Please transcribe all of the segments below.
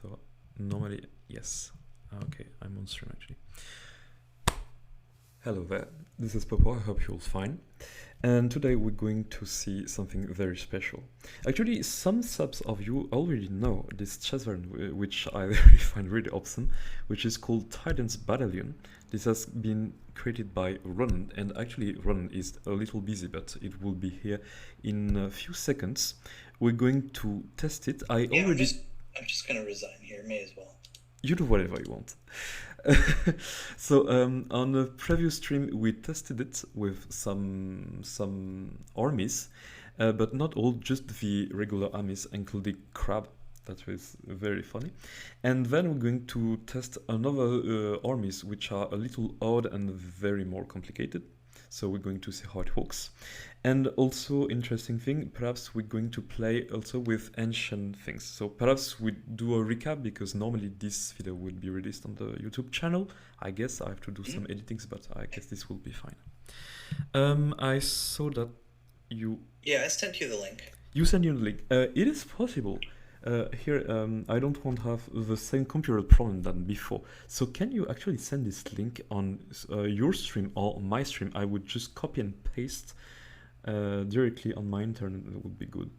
So normally, yes. Okay, I'm on stream actually. Hello there, this is Popo, I hope you're all fine. And today we're going to see something very special. Actually, some subs of you already know this chess variant, which I really find really awesome, which is called Titan's Battalion. This has been created by Ronan, and actually Ronan is a little busy, but it will be here in a few seconds. We're going to test it. I'm just gonna resign here. May as well. You do whatever you want. So on the previous stream we tested it with some armies, but not all, just the regular armies, including crab. That was very funny. And then we're going to test another armies which are a little odd and very more complicated. So we're going to see how it works. And also, interesting thing, perhaps we're going to play also with ancient things. So perhaps we do a recap, because normally this video will be released on the YouTube channel. I guess I have to do some editings, but I guess this will be fine. I saw that you... Yeah, I sent you the link. You sent you the link. It is possible. Here, I don't want to have the same computer problem than before. So can you actually send this link on your stream or my stream? I would just copy and paste directly on my internet. That would be good.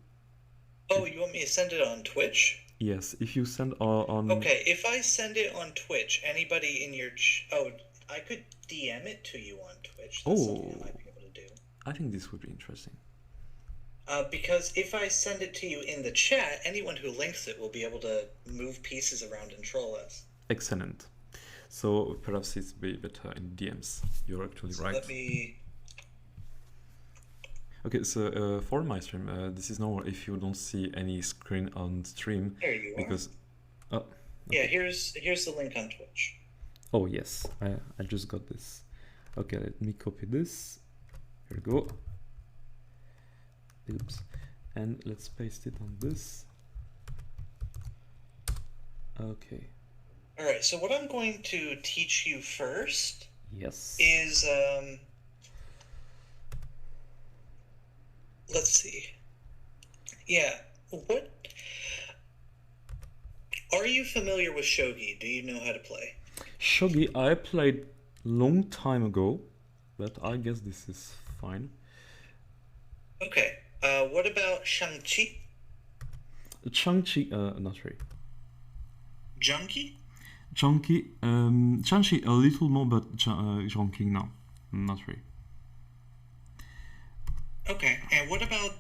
Oh, you want me to send it on Twitch? Yes, if you send on... Okay, if I send it on Twitch, anybody in your... Oh, I could DM it to you on Twitch. That's something I might be able to do. I think this would be interesting. Because if I send it to you in the chat, anyone who links it will be able to move pieces around and troll us. Excellent. So perhaps it's way better in DMs. You're actually right. Let me... Okay, so for my stream, this is normal if you don't see any screen on stream. There you because, are. Okay. Yeah, here's the link on Twitch. Oh yes, I just got this. Okay, let me copy this. Here we go. Oops. And let's paste it on this. Okay. Alright, so what I'm going to teach you first is let's see. Yeah, what are you familiar with Shogi? Do you know how to play? Shogi, I played long time ago, but I guess this is fine. Okay. What about xiangqi? Xiangqi, not really. Xiangqi? Xiangqi a little more, but xiangqi no, not really. Okay, and what about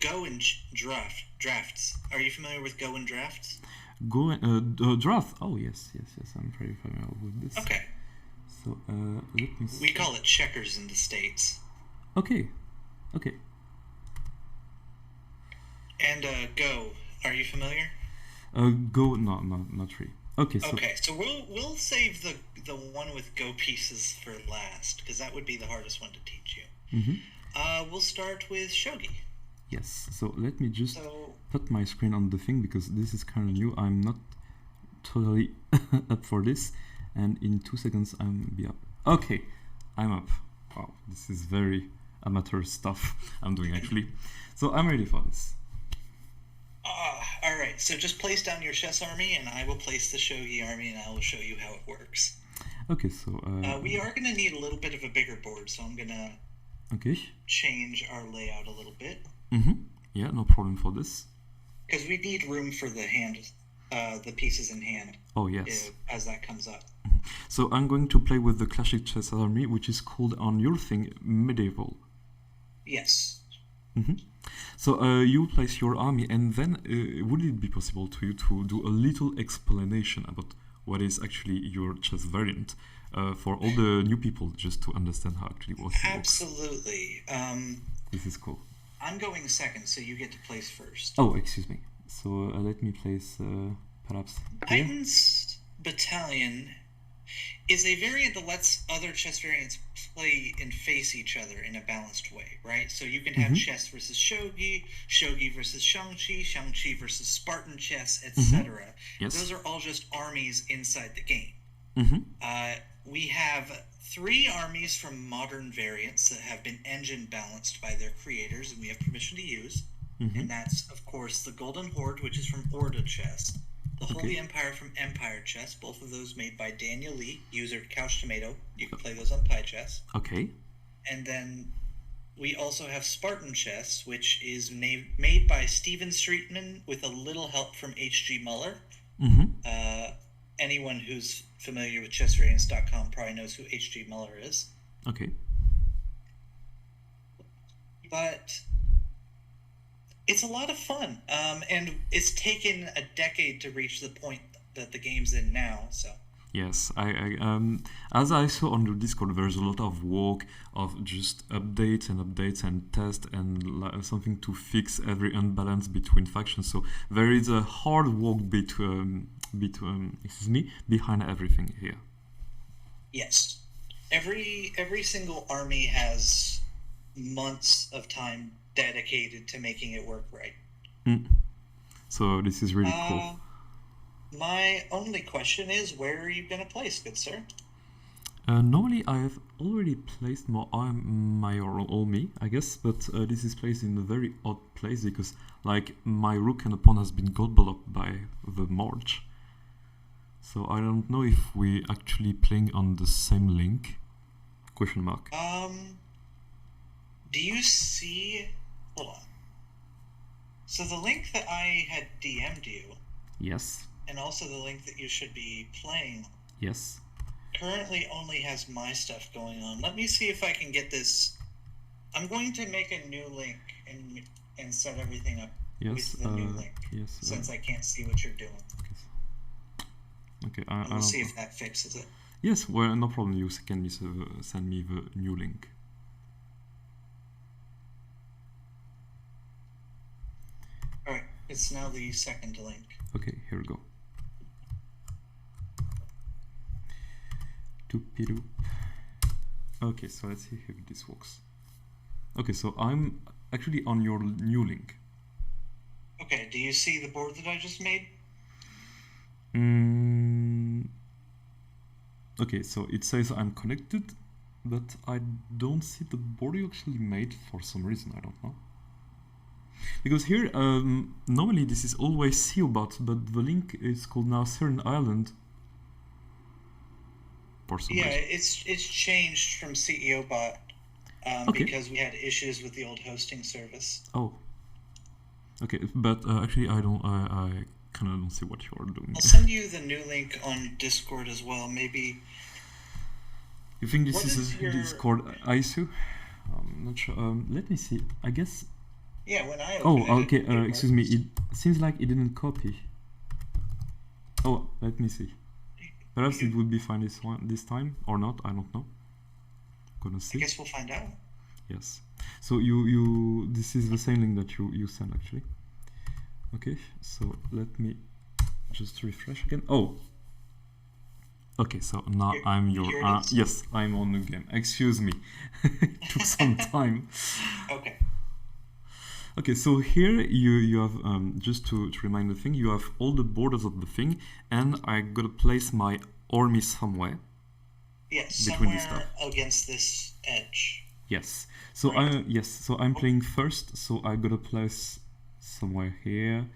Go and drafts? Are you familiar with Go and drafts? Go and draft. Oh yes, I'm pretty familiar with this. Okay. So let me see. We call it checkers in the States. Okay. And Go, are you familiar? Go, no, not really. Okay, so... Okay, so we'll save the one with Go pieces for last, because that would be the hardest one to teach you. Mm-hmm. We'll start with Shogi. Yes, so let me just put my screen on the thing, because this is kind of new. I'm not totally up for this, and in 2 seconds I'm be up. Okay, I'm up. Wow, this is very amateur stuff I'm doing actually. So I'm ready for this. Alright, so just place down your chess army, and I will place the Shogi army, and I will show you how it works. Okay, so... we are going to need a little bit of a bigger board, so I'm going to change our layout a little bit. Yeah, no problem for this. Because we need room for the hand, the pieces in hand. Oh, yes. As that comes up. So I'm going to play with the classic chess army, which is called on your thing medieval. Yes. So you place your army, and then would it be possible to you to do a little explanation about what is actually your chess variant for all the new people, just to understand how actually what it works? Absolutely. This is cool. I'm going second, so you get to place first. Oh, excuse me. So let me place perhaps here. Titan's Battalion is a variant that lets other chess variants play and face each other in a balanced way, right? So you can have chess versus Shogi, Shogi versus xiangqi, xiangqi versus Spartan chess, etc. Yes. Those are all just armies inside the game. We have 3 armies from modern variants that have been engine balanced by their creators, and we have permission to use. And that's, of course, the Golden Horde, which is from Orda chess. the Holy Empire from Empire Chess, both of those made by Daniel Lee, user Couch Tomato. You can play those on Pi Chess. Okay. And then we also have Spartan Chess, which is made by Steven Streetman with a little help from H.G. Muller. Anyone who's familiar with chessvariants.com probably knows who H.G. Muller is. Okay. But it's a lot of fun, and it's taken a decade to reach the point that the game's in now. So yes, I as I saw on your Discord, there's a lot of work of just updates and test and something to fix every imbalance between factions. So there is a hard work behind everything here. Yes, every single army has months of time dedicated to making it work right. So this is really cool. My only question is, where are you going to place, good sir? Normally I have already placed my army, I guess, but this is placed in a very odd place because like my rook and a pawn has been gobbled up by the march. So I don't know if we actually playing on the same link? Question mark. Do you see... Hold on. So the link that I had DM'd you... Yes. And also the link that you should be playing... Yes. Currently only has my stuff going on. Let me see if I can get this... I'm going to make a new link and set everything up with the new link. Yes. Since I can't see what you're doing. Okay. We'll see if that fixes it. Yes, well, no problem. You can send me the new link. Alright, it's now the second link. Okay, here we go. Doop-de-doop. Okay, so let's see if this works. Okay, so I'm actually on your new link. Okay, do you see the board that I just made? Okay, so it says I'm connected, but I don't see the board you actually made for some reason, I don't know. Because here, normally this is always SEObot, but the link is called now Certain Island. For some reason. It's changed from CEObot because we had issues with the old hosting service. Oh. Okay, but actually I kind of don't see what you're doing. I'll send you the new link on Discord as well. Maybe. You think this is a Discord ISO? I'm not sure. Let me see. I guess. Yeah, when I. Okay. Excuse me. It seems like it didn't copy. Oh, let me see. Perhaps it would be fine this time or not. I don't know. Gonna see. I guess we'll find out. Yes. So you this is the same link that you sent actually. Okay, so let me just refresh again. Oh, okay. So now I'm your. Yes, I'm on the game. Excuse me, it took some time. Okay. Okay, so here you have just to remind the thing, you have all the borders of the thing, and I gotta place my army somewhere. Yes, between somewhere this stuff. Against this edge. Yes. So right. So I'm playing first. So I gotta place somewhere here.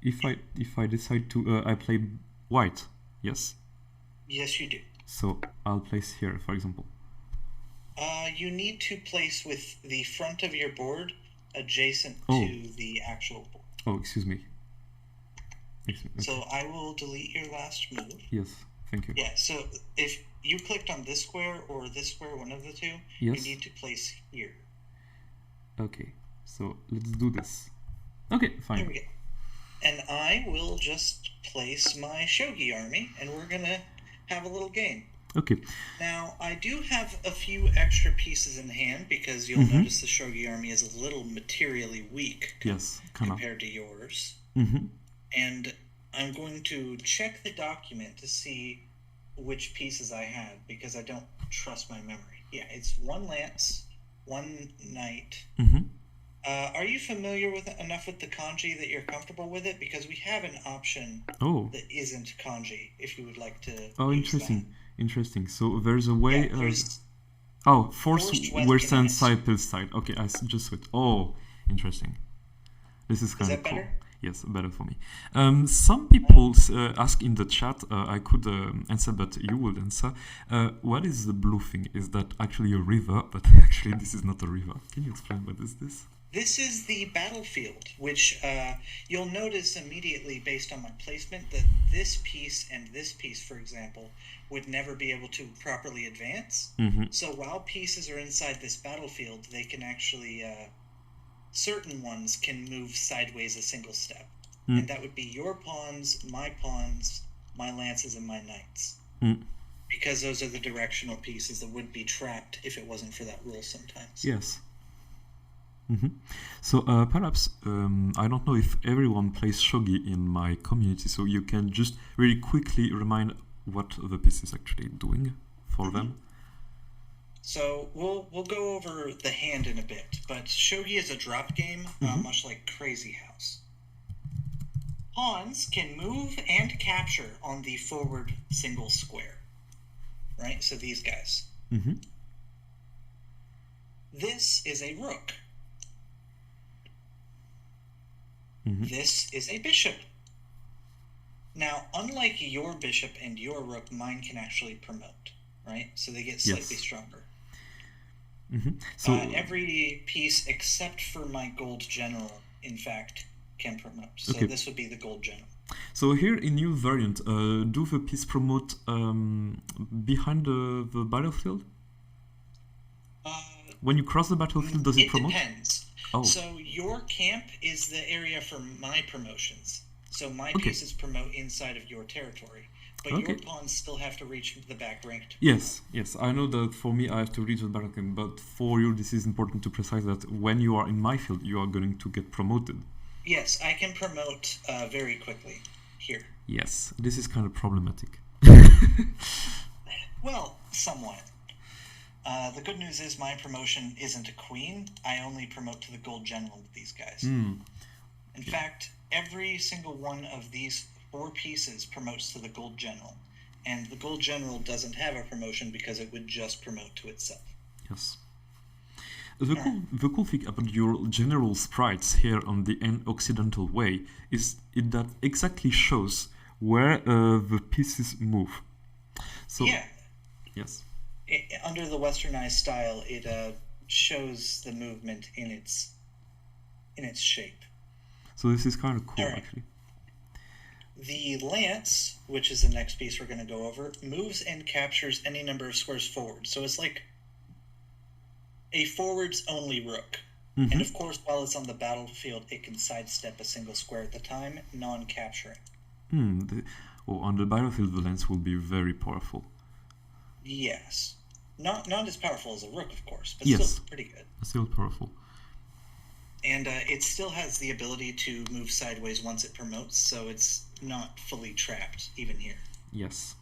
If I decide to, I play white. Yes. Yes, you do. So I'll place here, for example. You need to place with the front of your board adjacent to the actual board. Oh, excuse me. Okay. So I will delete your last move. Yes, thank you. Yeah, so if you clicked on this square or this square, one of the two, yes. You need to place here. Okay, so let's do this. Okay, fine. Here we go. And I will just place my Shogi army, and we're going to have a little game. Okay. Now, I do have a few extra pieces in hand, because you'll notice the Shogi army is a little materially weak compared to yours. And I'm going to check the document to see which pieces I have, because I don't trust my memory. Yeah, it's one lance, one knight. Are you familiar with enough with the kanji that you're comfortable with it? Because we have an option that isn't kanji, if you would like to use interesting. that. Interesting. So there's a way... forced western side, pill side. Okay, I just saw it. Oh, interesting. This is kind of cool. Better? Yes, better for me. Some people ask in the chat, I could answer, but you will answer. What is the blue thing? Is that actually a river? But actually, this is not a river. Can you explain what is this? This is the battlefield, which you'll notice immediately based on my placement that this piece and this piece, for example, would never be able to properly advance. So while pieces are inside this battlefield, they can actually... certain ones can move sideways a single step. And that would be your pawns, my lances, and my knights. Because those are the directional pieces that would be trapped if it wasn't for that rule sometimes. Yes. So perhaps, I don't know if everyone plays Shogi in my community, so you can just really quickly remind what the piece is actually doing for them. So we'll go over the hand in a bit, but Shogi is a drop game, much like Crazy House. Pawns can move and capture on the forward single square, right? So these guys. This is a rook. This is a bishop. Now, unlike your bishop and your rook, mine can actually promote, right? So they get slightly stronger. So every piece except for my gold general, in fact, can promote. So this would be the gold general. So here in new variant, do the piece promote behind the battlefield? When you cross the battlefield, does it promote? It depends. So your camp is the area for my promotions. So my pieces promote inside of your territory. But your pawns still have to reach the back rank. Yes, I know that for me I have to reach the back rank, but for you this is important to precise that when you are in my field, you are going to get promoted. Yes, I can promote very quickly here. Yes, this is kind of problematic. Well, somewhat. The good news is my promotion isn't a queen. I only promote to the gold general with these guys. In fact, every single one of these 4 pieces promotes to the gold general, and the gold general doesn't have a promotion because it would just promote to itself. Yes. The cool thing about your general sprites here on the Occidental way is that exactly shows where the pieces move. So yes. Under the westernized style, it shows the movement in its shape. So this is kind of cool, actually. The lance, which is the next piece we're going to go over, moves and captures any number of squares forward. So it's like a forwards-only rook. And of course, while it's on the battlefield, it can sidestep a single square at a time, non-capturing. On the battlefield, the lance will be very powerful. Yes. Not as powerful as a rook, of course, but still pretty good. Still powerful. And it still has the ability to move sideways once it promotes, so it's not fully trapped, even here. Yes.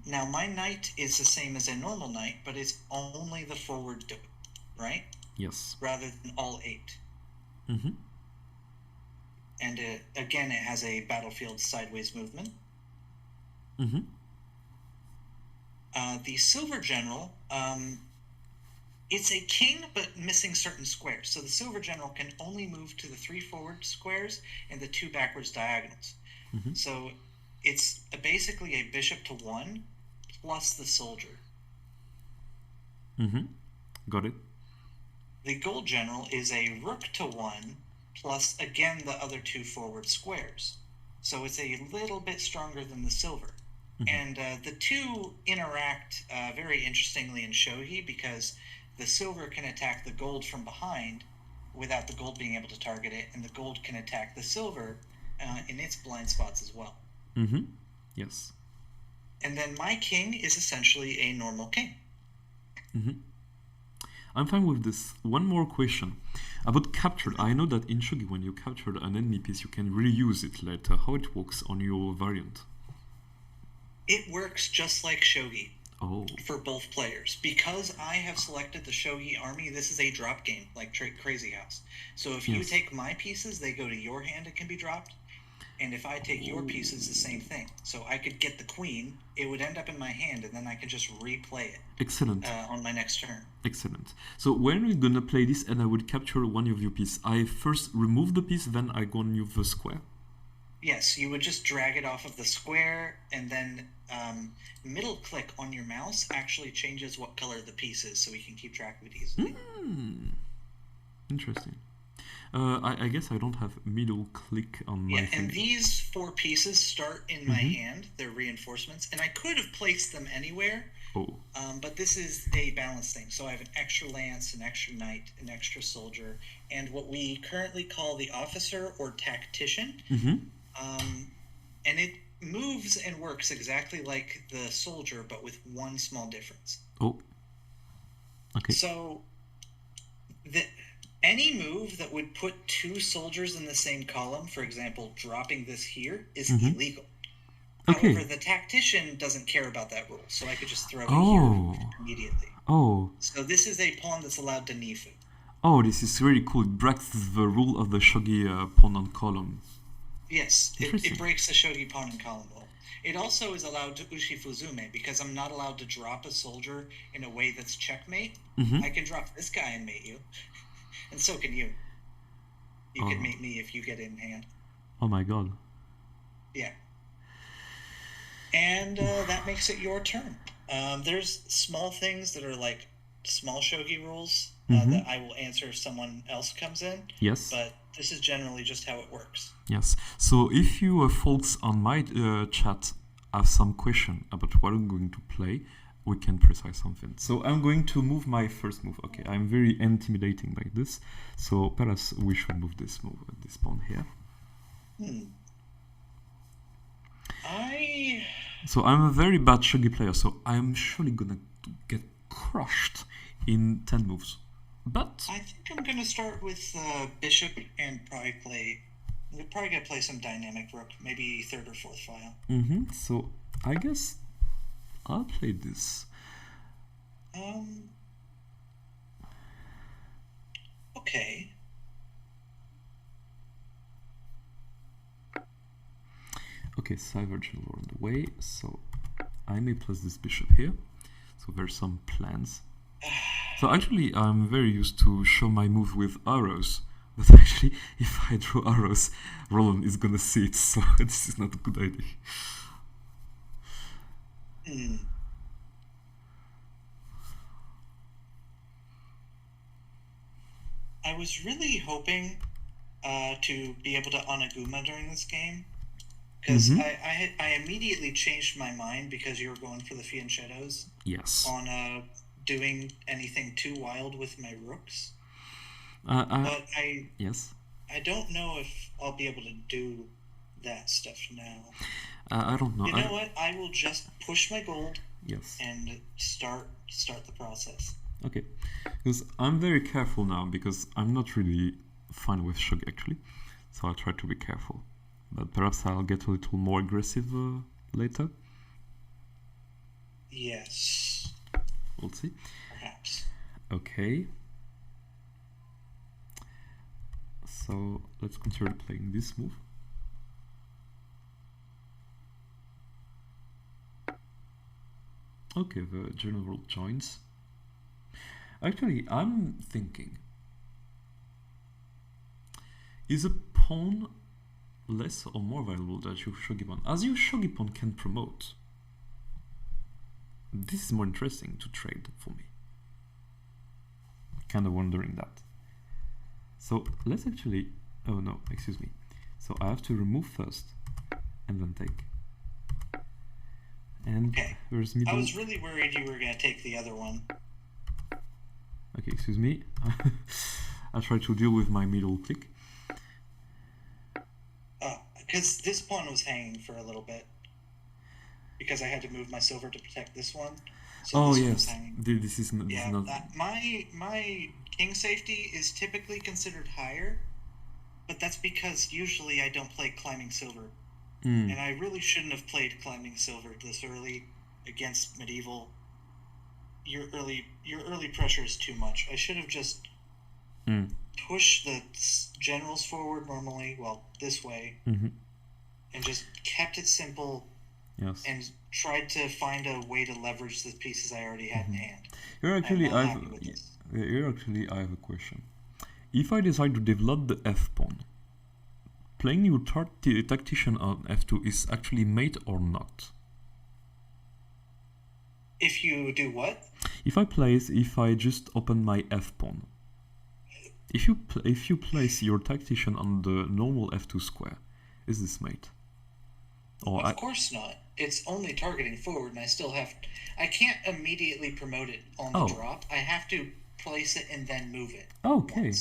Now, my knight is the same as a normal knight, but it's only the forward, right? Yes. Rather than all 8. And again, it has a battlefield sideways movement. The silver general, it's a king, but missing certain squares. So the silver general can only move to the 3 forward squares and the 2 backwards diagonals. So it's basically a bishop to 1 plus the soldier. Got it. The gold general is a rook to 1 plus, again, the other 2 forward squares. So it's a little bit stronger than the silver. And the 2 interact very interestingly in Shogi because the silver can attack the gold from behind without the gold being able to target it, and the gold can attack the silver in its blind spots as well. Yes. And then my king is essentially a normal king. I'm fine with this. One more question. About captured, I know that in Shogi when you captured an enemy piece, you can reuse it later. How it works on your variant? It works just like Shogi for both players. Because I have selected the Shogi army, this is a drop game, like Crazy House. So if you take my pieces, they go to your hand and can be dropped. And if I take your pieces, the same thing. So I could get the queen, it would end up in my hand, and then I could just replay it. Excellent. On my next turn. Excellent. So when we're gonna play this and I would capture one of your piece, I first remove the piece, then I go on you the square. Yes, you would just drag it off of the square, and then middle click on your mouse actually changes what color the piece is, so we can keep track of it easily. Interesting. I guess I don't have middle click on my finger. And these 4 pieces start in my hand. They're reinforcements, and I could have placed them anywhere. But this is a balance thing. So I have an extra lance, an extra knight, an extra soldier, and what we currently call the officer or tactician. And it moves and works exactly like the soldier, but with one small difference. Okay. So any move that would put 2 soldiers in the same column, for example, dropping this here, is illegal. Okay. However, the tactician doesn't care about that rule, so I could just throw it here immediately. So this is a pawn that's allowed to nifu. This is really cool. It breaks the rule of the shogi pawn on column. Yes, it breaks the shogi pawn and column rule. It also is allowed to ushifuzume, because I'm not allowed to drop a soldier in a way that's checkmate. I can drop this guy and mate you, and so can you. You can mate me if you get in hand. Oh my god. Yeah. And that makes it your turn. There's small things that are like small shogi rules that I will answer if someone else comes in. Yes. But this is generally just how it works. Yes. So if you folks on my chat have some question about what I'm going to play, we can precise something. So I'm going to move my first move. Okay, I'm very intimidating by this. So perhaps we should move this pawn here. So I'm a very bad shogi player, so I'm surely gonna get crushed in 10 moves. But I think I'm gonna start with bishop and we're probably gonna play some dynamic rook, maybe 3rd or 4th file. So I guess I'll play this. Okay. Okay, Cyber General on the way, so I may place this bishop here. So there's some plans. So actually, I'm very used to show my move with arrows, but actually, if I draw arrows, Roland is gonna see it, so this is not a good idea. I was really hoping to be able to Onaguma during this game, because I immediately changed my mind because you were going for the fianchettos. Yes. On doing anything too wild with my rooks. But I don't know if I'll be able to do that stuff now. I don't know. You know what? I will just push my gold. Yes. And start the process. Okay, because I'm very careful now because I'm not really fine with shogi actually, so I'll try to be careful. But perhaps I'll get a little more aggressive later. Yes. We'll see. Perhaps. Okay. So let's consider playing this move. Okay, the general joins. Actually, I'm thinking, is a pawn less or more valuable than your shogi pawn? As your shogi pawn can promote, this is more interesting to trade for me. Kind of wondering that. So let's actually, oh no, excuse me. So I have to remove first and then take. And okay. Where's middle? I was really worried you were going to take the other one. Okay, excuse me. I'll try to deal with my middle click. Because this pawn was hanging for a little bit. Because I had to move my silver to protect this one. So yes, this is not... My king safety is typically considered higher, but that's because usually I don't play climbing silver. And I really shouldn't have played climbing silver this early against medieval. Your early pressure is too much. I should have just pushed the generals forward normally, well, this way, and just kept it simple Yes. and tried to find a way to leverage the pieces I already had in hand. Here I'm actually, not happy with this. I have a question. If I decide to develop the F pawn, playing your tactician on F2 is actually mate or not? If you do what? If I just open my F pawn, if you place your tactician on the normal F2 square, is this mate? Of course not. It's only targeting forward, and I can't immediately promote it on the drop. I have to place it and then move it. Okay.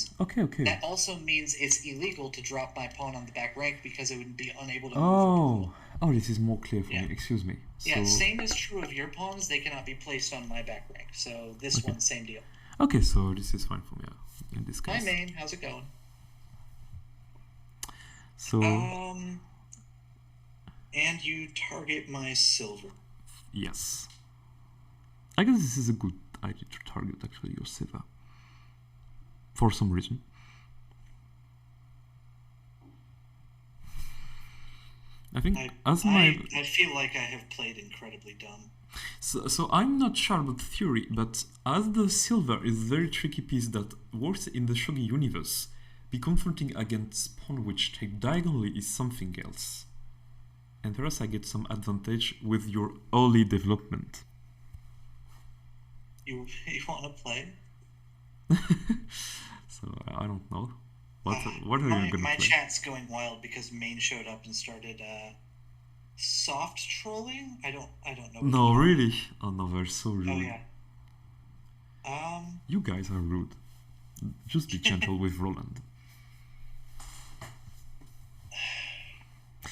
That also means it's illegal to drop my pawn on the back rank because it would be unable to move. Oh, this is more clear for me. Excuse me. Yeah, same is true of your pawns. They cannot be placed on my back rank. So this one, same deal. Okay, so this is fine for me in this case. Hi, main. How's it going? So. And you target my silver. Yes. I guess this is a good idea to target actually your silver. For some reason. I think I feel like I have played incredibly dumb. So I'm not sure about theory, but as the silver is a very tricky piece that works in the Shogi universe, be confronting against pawn which take diagonally is something else. And thus I get some advantage with your early development. You want to play? So I don't know. What are you going to play? My chat's going wild because main showed up and started soft trolling. I don't know. No, really? Oh no, they're so rude. Oh yeah. You guys are rude. Just be gentle with Roland.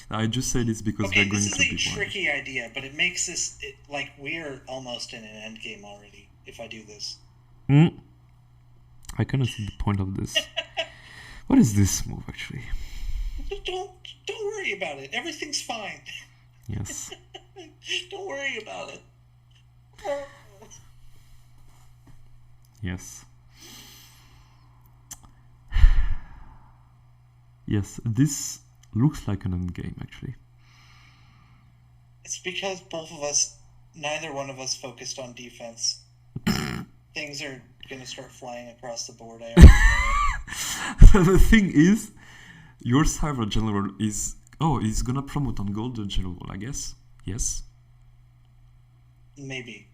I just say this because they're going to be this is a tricky idea, but it makes this like we're almost in an end game already. If I do this, I cannot see the point of this. What is this move actually? Don't worry about it. Everything's fine. Yes. Don't worry about it. Yes. Yes, this looks like an end game actually. It's because neither one of us focused on defense. Things are going to start flying across the board. The thing is, your cyber general is he's gonna promote on golden general, I guess. Yes. Maybe.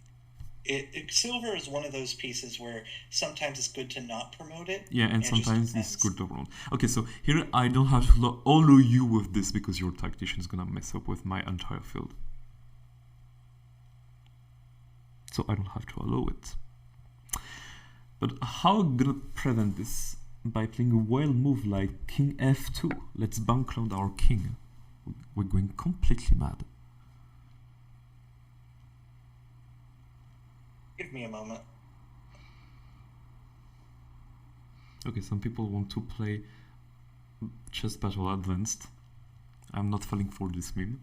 Silver is one of those pieces where sometimes it's good to not promote it. Yeah, and sometimes it's good to promote. Okay, so here I don't have to allow you with this because your tactician is gonna mess up with my entire field. So I don't have to allow it. But how am I gonna prevent this? By playing a wild move like King F2. Let's bankload our king. We're going completely mad. Give me a moment. Okay, some people want to play Chess Battle Advanced. I'm not falling for this meme.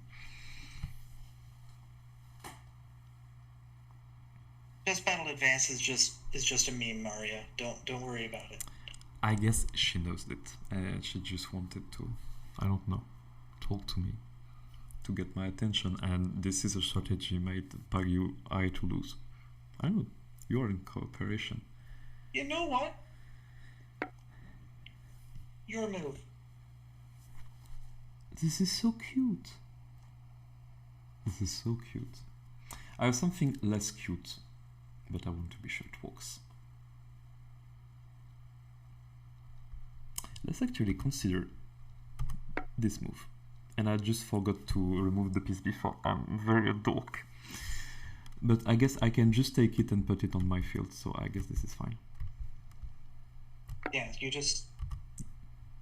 Chess Battle Advanced is just a meme, Maria. Don't worry about it. I guess she knows it. She just wanted to, I don't know, talk to me to get my attention, and this is a strategy made by I to lose. I don't know. You are in cooperation. You know what? Your move. This is so cute. This is so cute. I have something less cute, but I want to be sure it works. Let's actually consider this move. And I just forgot to remove the piece before. I'm very a dork. But I guess I can just take it and put it on my field, so I guess this is fine. Yeah, you just...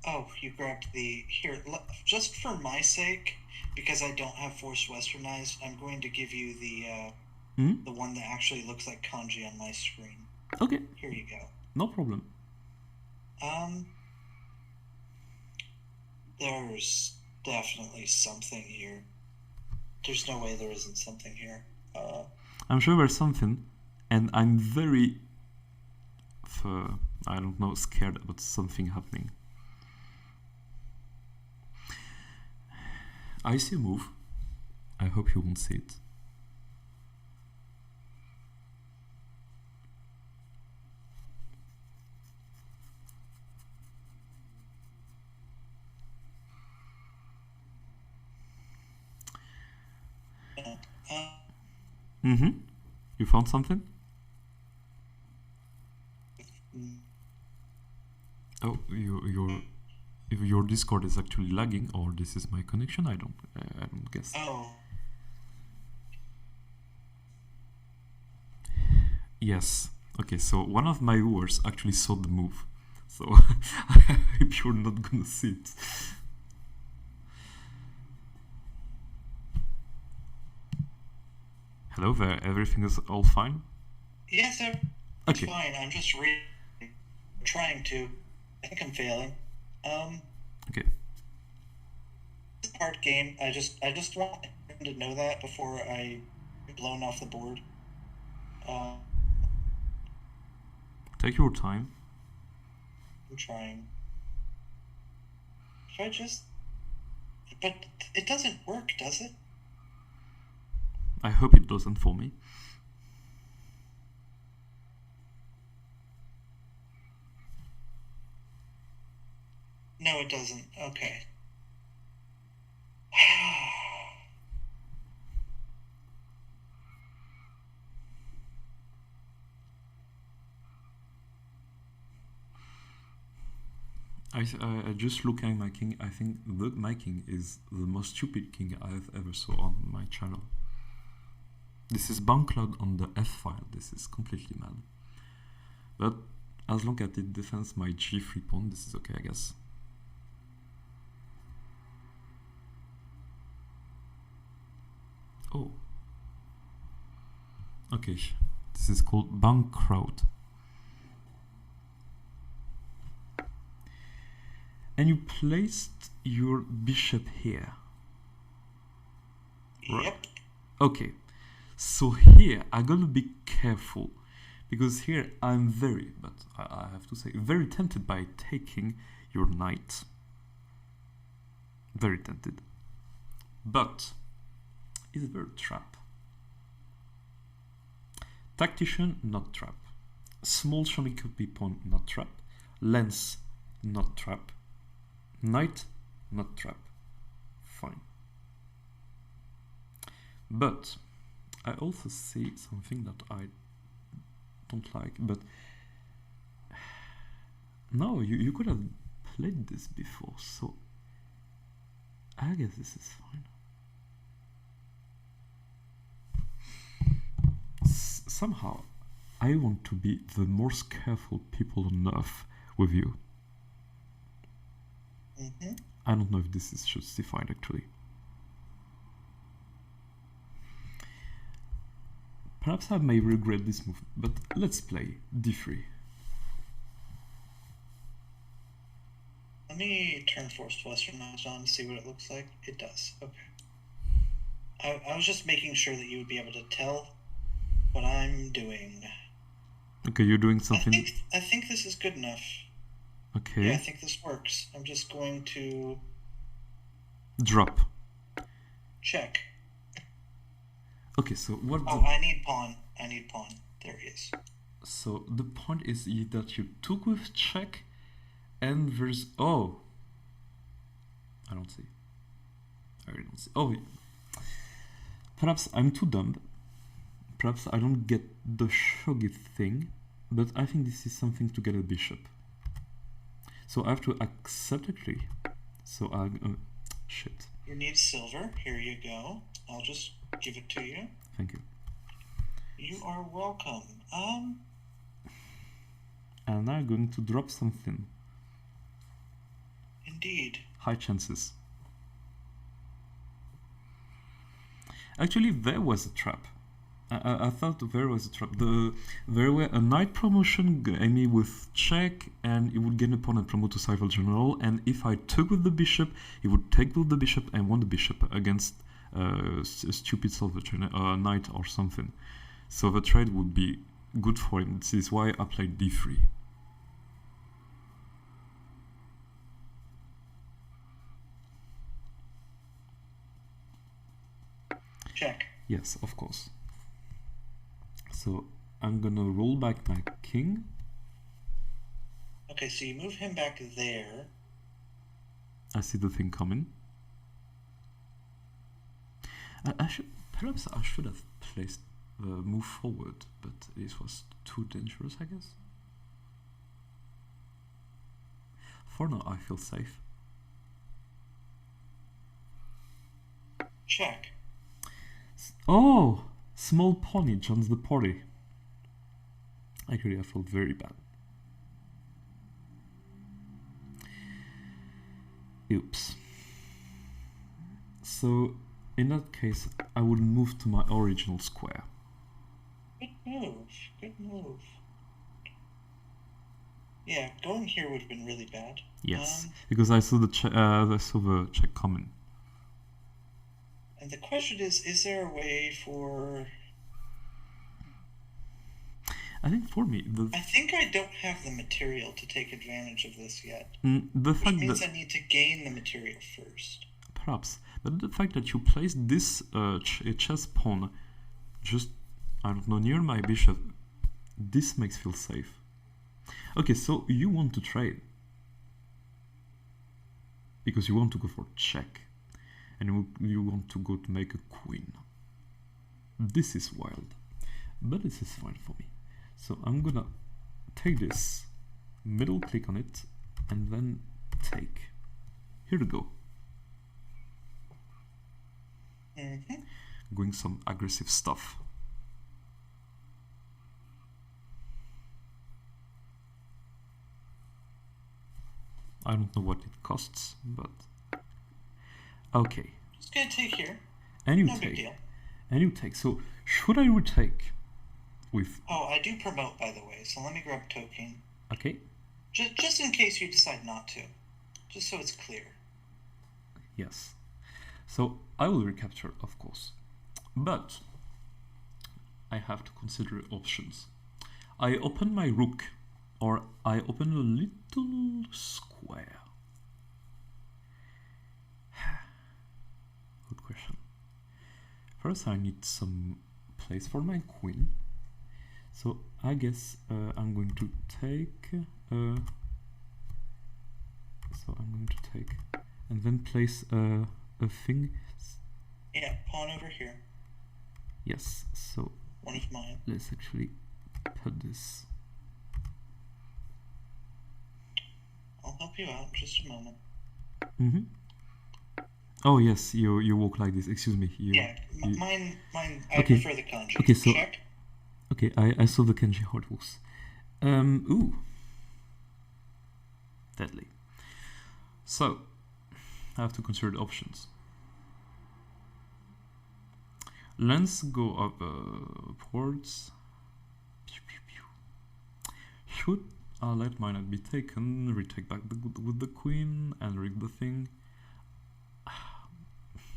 Oh, you grabbed the... Here, just for my sake, because I don't have Forced Westernized, I'm going to give you the one that actually looks like kanji on my screen. Okay. Here you go. No problem. There's definitely something here. There's no way there isn't something here. I'm sure there's something, and I'm very, I don't know, scared about something happening. I see a move. I hope you won't see it. You found something? Oh, your Discord is actually lagging, or this is my connection. I don't guess. Oh. Yes. Okay, so one of my viewers actually saw the move, so I hope you're not gonna see it. Hello there. Everything is all fine? Yes, sir. It's Okay. fine. I'm just trying to. I think I'm failing. Okay. It's a hard game. I just want him to know that before I get blown off the board. Take your time. I'm trying. Should I just? But it doesn't work, does it? I hope it doesn't for me. No, it doesn't. Okay. I just look at my king. I think my king is the most stupid king I've ever saw on my channel. This is Bankload on the F file. This is completely mad. But as long as it defends my g3 pawn, this is okay, I guess. Oh. Okay. This is called Bankrout. And you placed your bishop here. Yep. Right. Okay. So here I gotta be careful, because here I'm very, but I have to say, very tempted by taking your knight. Very tempted. But is there a trap? Tactician, not trap. Small xiangqi pawn, not trap. Lance, not trap. Knight, not trap. Fine. But I also see something that I don't like, but no, you could have played this before, so I guess this is fine. Somehow I want to be the most careful people on earth with you. I don't know if this is justified actually. Perhaps I may regret this move, but let's play d3. Let me turn forced westernmost on to see what it looks like. It does. Okay. I was just making sure that you would be able to tell what I'm doing. Okay, you're doing something. I think this is good enough. Okay. Yeah, I think this works. I'm just going to drop. Check. Okay, so what? Oh, I need pawn. There he is. So the point is that you took with check, and there's oh. I don't see. I really don't see. Oh, perhaps I'm too dumb. Perhaps I don't get the shogi thing, but I think this is something to get a bishop. So I have to accept actually. So I shit. You need silver. Here you go. I'll just give it to you. Thank you. You are welcome. And now I'm going to drop something. Indeed. High chances. Actually, there was a trap. I thought there was a trap. There were a knight promotion enemy with check, and it would gain a pawn and promote to civil general. And if I took with the bishop, he would take with the bishop and won the bishop against a stupid salvage knight or something. So the trade would be good for him. This is why I played d3. Check. Yes, of course. So I'm gonna roll back my king. Okay, so you move him back there. I see the thing coming. Perhaps I should have placed the move forward, but this was too dangerous, I guess. For now, I feel safe. Check. Oh! Small pony joins the party. Actually, I felt very bad. Oops. So, in that case, I would move to my original square. Good move. Good move. Yeah, going here would have been really bad. Yes, because I saw the check coming. And the question is there a way for... I think for me, I think I don't have the material to take advantage of this yet. The which fact means that I need to gain the material first. perhaps, but the fact that you placed this chess pawn just, I don't know, near my bishop, this makes feel safe. Okay, so you want to trade because you want to go for check, and you want to go to make a queen. This is wild, but this is fine for me. So I'm gonna take this, middle click on it, and then take. Here we go. Going some aggressive stuff. I don't know what it costs, but okay. Just gonna take here. And you No take. big deal. And you take. So should I retake with? Oh, I do promote, by the way, so let me grab token. Okay. Just in case you decide not to. Just so it's clear. Yes. So I will recapture, of course, but I have to consider options. I open my rook, or I open a little square. Good question. First, I need some place for my queen. So I guess I'm going to take. So I'm going to take, and then place a thing. Yeah, pawn over here. Yes. So One of mine. let's actually put this. I'll help you out in just a moment. Mm-hmm. Oh yes, you walk like this. Excuse me. Mine. I Okay. prefer the kanji. Okay, so Check. okay, I saw the kanji how it works. Ooh, deadly. So I have to consider the options. Let's go upwards. Should I let mine not be taken? Retake back with the queen and rig the thing.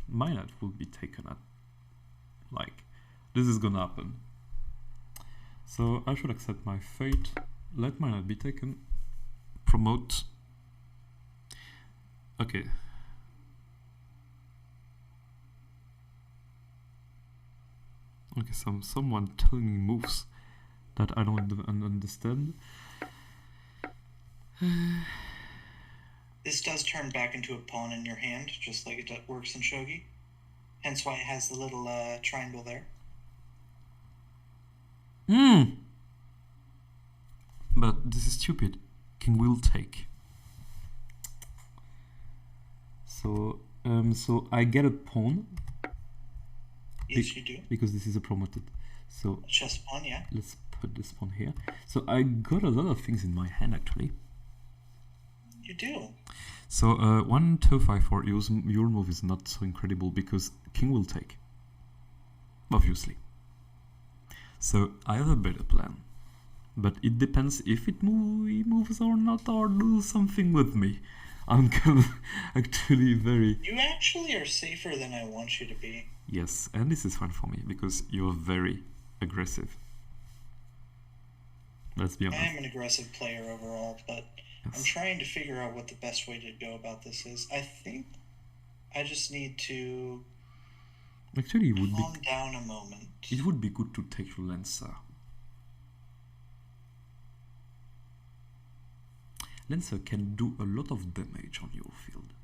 My knight will be taken at, like, this is gonna happen. So I should accept my fate, let my knight be taken, promote. Okay. Okay, someone telling me moves that I don't understand. This does turn back into a pawn in your hand, just like it works in Shogi. Hence why it has the little triangle there. But this is stupid. King will take. So so I get a pawn. Yes, you do. Because this is a promoted. So A chess pawn, yeah. let's put this pawn here. So I got a lot of things in my hand actually. You do. So 1, 2, 5, 4. Your move is not so incredible because king will take. Obviously. So I have a better plan, but it depends if he moves or not, or do something with me. I'm kind of actually very... You actually are safer than I want you to be. Yes, and this is fine for me because you're very aggressive. Let's be honest. I am an aggressive player overall, but Yes. I'm trying to figure out what the best way to go about this is. I think I just need to... Actually, it would Calm down a moment. It would be good to take your Lancer. Lancer can do a lot of damage on your field.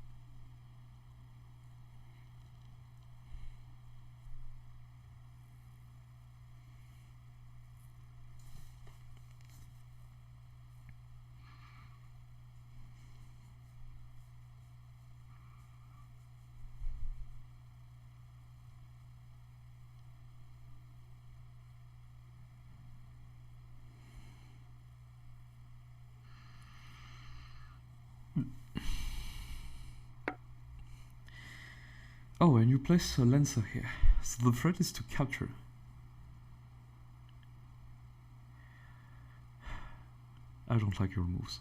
Oh, and you place a Lancer here, so the threat is to capture. I don't like your moves.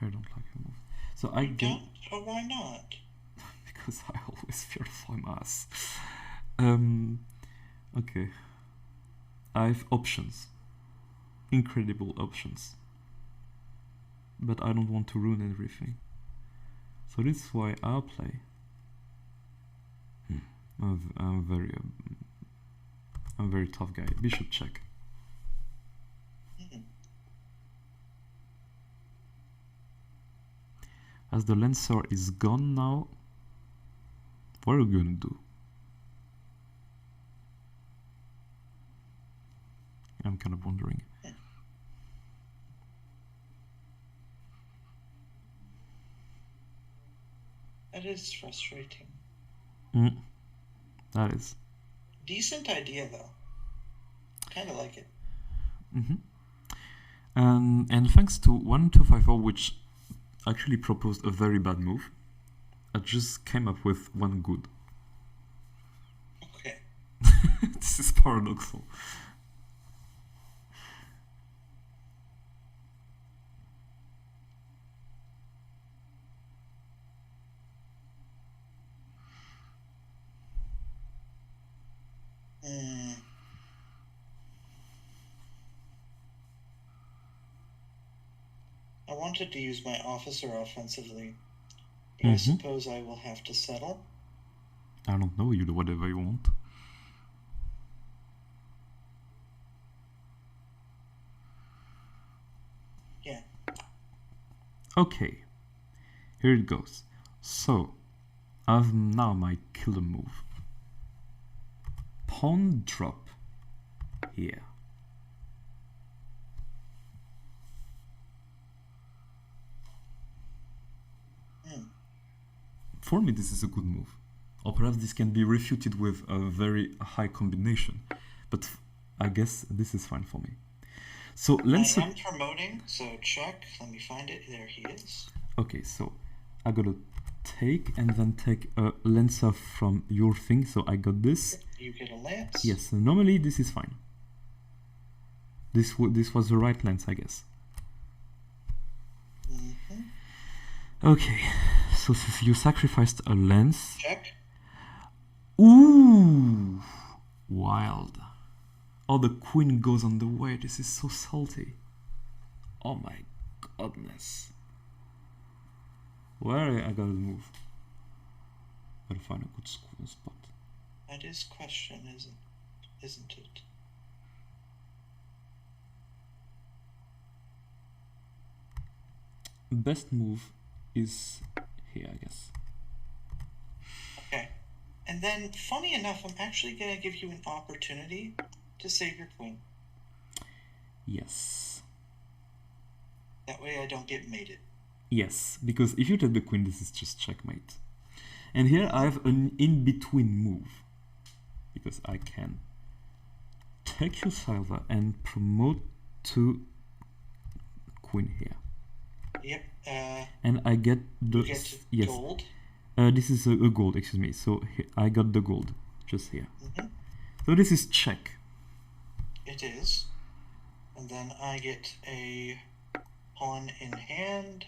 I don't like your moves. So I get... Oh, why not? Because I always fear for my ass. Okay. I have options. Incredible options. But I don't want to ruin everything. So this is why I'll play. I'm very tough guy. Bishop check. As the Lancer is gone now, what are you gonna do? I'm kind of wondering. That is frustrating. That is. Decent idea, though. Kind of like it. And thanks to 1254, which actually proposed a very bad move, I just came up with one good. Okay. This is paradoxal. I wanted to use my officer offensively, but I suppose I will have to settle. I don't know, you do whatever you want. Yeah. Okay, here it goes. So, I've now my killer move. Pawn drop here. For me, this is a good move. Or perhaps this can be refuted with a very high combination. But I guess this is fine for me. So Lancer... I am promoting, so check. Let me find it. There he is. Okay, so I gotta take and then take a Lancer from your thing. So I got this. You get a lance. Yes, so normally this is fine. This was the right lance, I guess. Okay, so you sacrificed a lance. Check. Ooh, wild. Oh, the queen goes on the way. This is so salty. Oh my goodness. Where I gotta move? Gotta find a good spot. That is question, isn't it? Best move is here, I guess. Okay. And then, funny enough, I'm actually going to give you an opportunity to save your queen. Yes. That way I don't get mated. Yes, because if you take the queen, this is just checkmate. And here I have an in-between move. Because I can take your silver and promote to queen here. Yep. And I get the... You get yes. gold. This is a gold, excuse me. So I got the gold just here. So this is check. It is. And then I get a pawn in hand.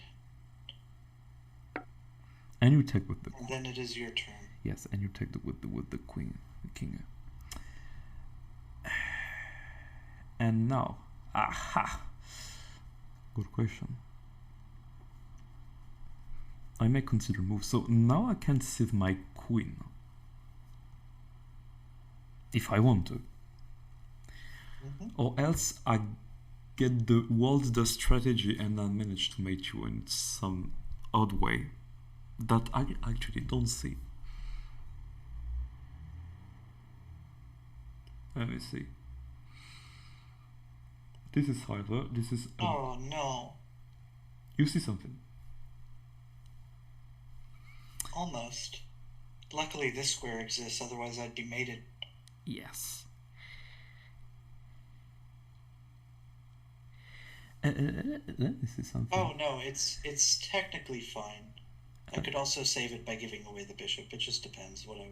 And you take with the queen. And then it is your turn. Yes, and you take with the queen, the king. And now, aha! Good question. I may consider move. So now I can save my queen. If I want to. Or else I get the walls the strategy and I manage to mate you in some odd way that I actually don't see. Let me see. This is however, this is... Oh no. You see something? Almost. Luckily this square exists, otherwise I'd be mated. Yes. Let me see something. Oh no, it's technically fine. I could also save it by giving away the bishop. It just depends what I...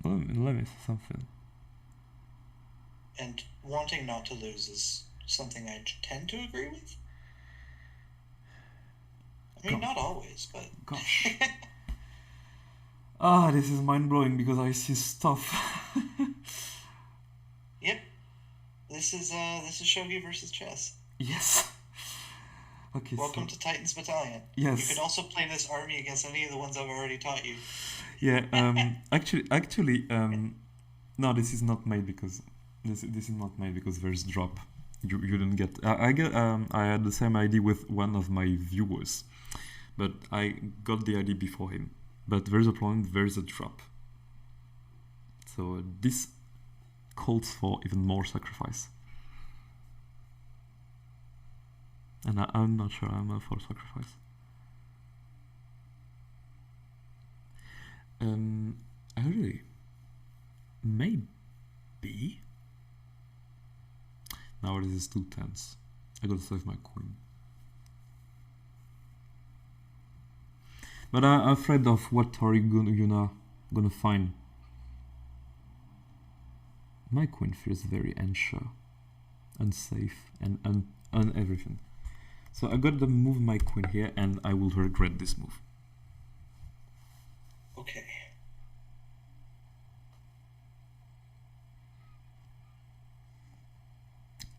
Let me see something. And wanting not to lose is something I tend to agree with. I mean, not always, but... Gosh. This is mind-blowing because I see stuff. Yep. This is Shogi versus chess. Yes. Okay. Welcome to Titan's Battalion. Yes. You can also play this army against any of the ones I've already taught you. Yeah. Actually, no, this is not made because this is not made because there's drop. You didn't get. I had the same ID with one of my viewers, but I got the ID before him. But there's a problem. There's a drop. So this calls for even more sacrifice. And I'm not sure I'm for sacrifice. Actually, maybe. Now this is 2 10s. I gotta save my queen. But I'm afraid of what are you gonna find. My queen feels very unsure, unsafe, and everything. So I got to move my queen here, and I will regret this move. Okay.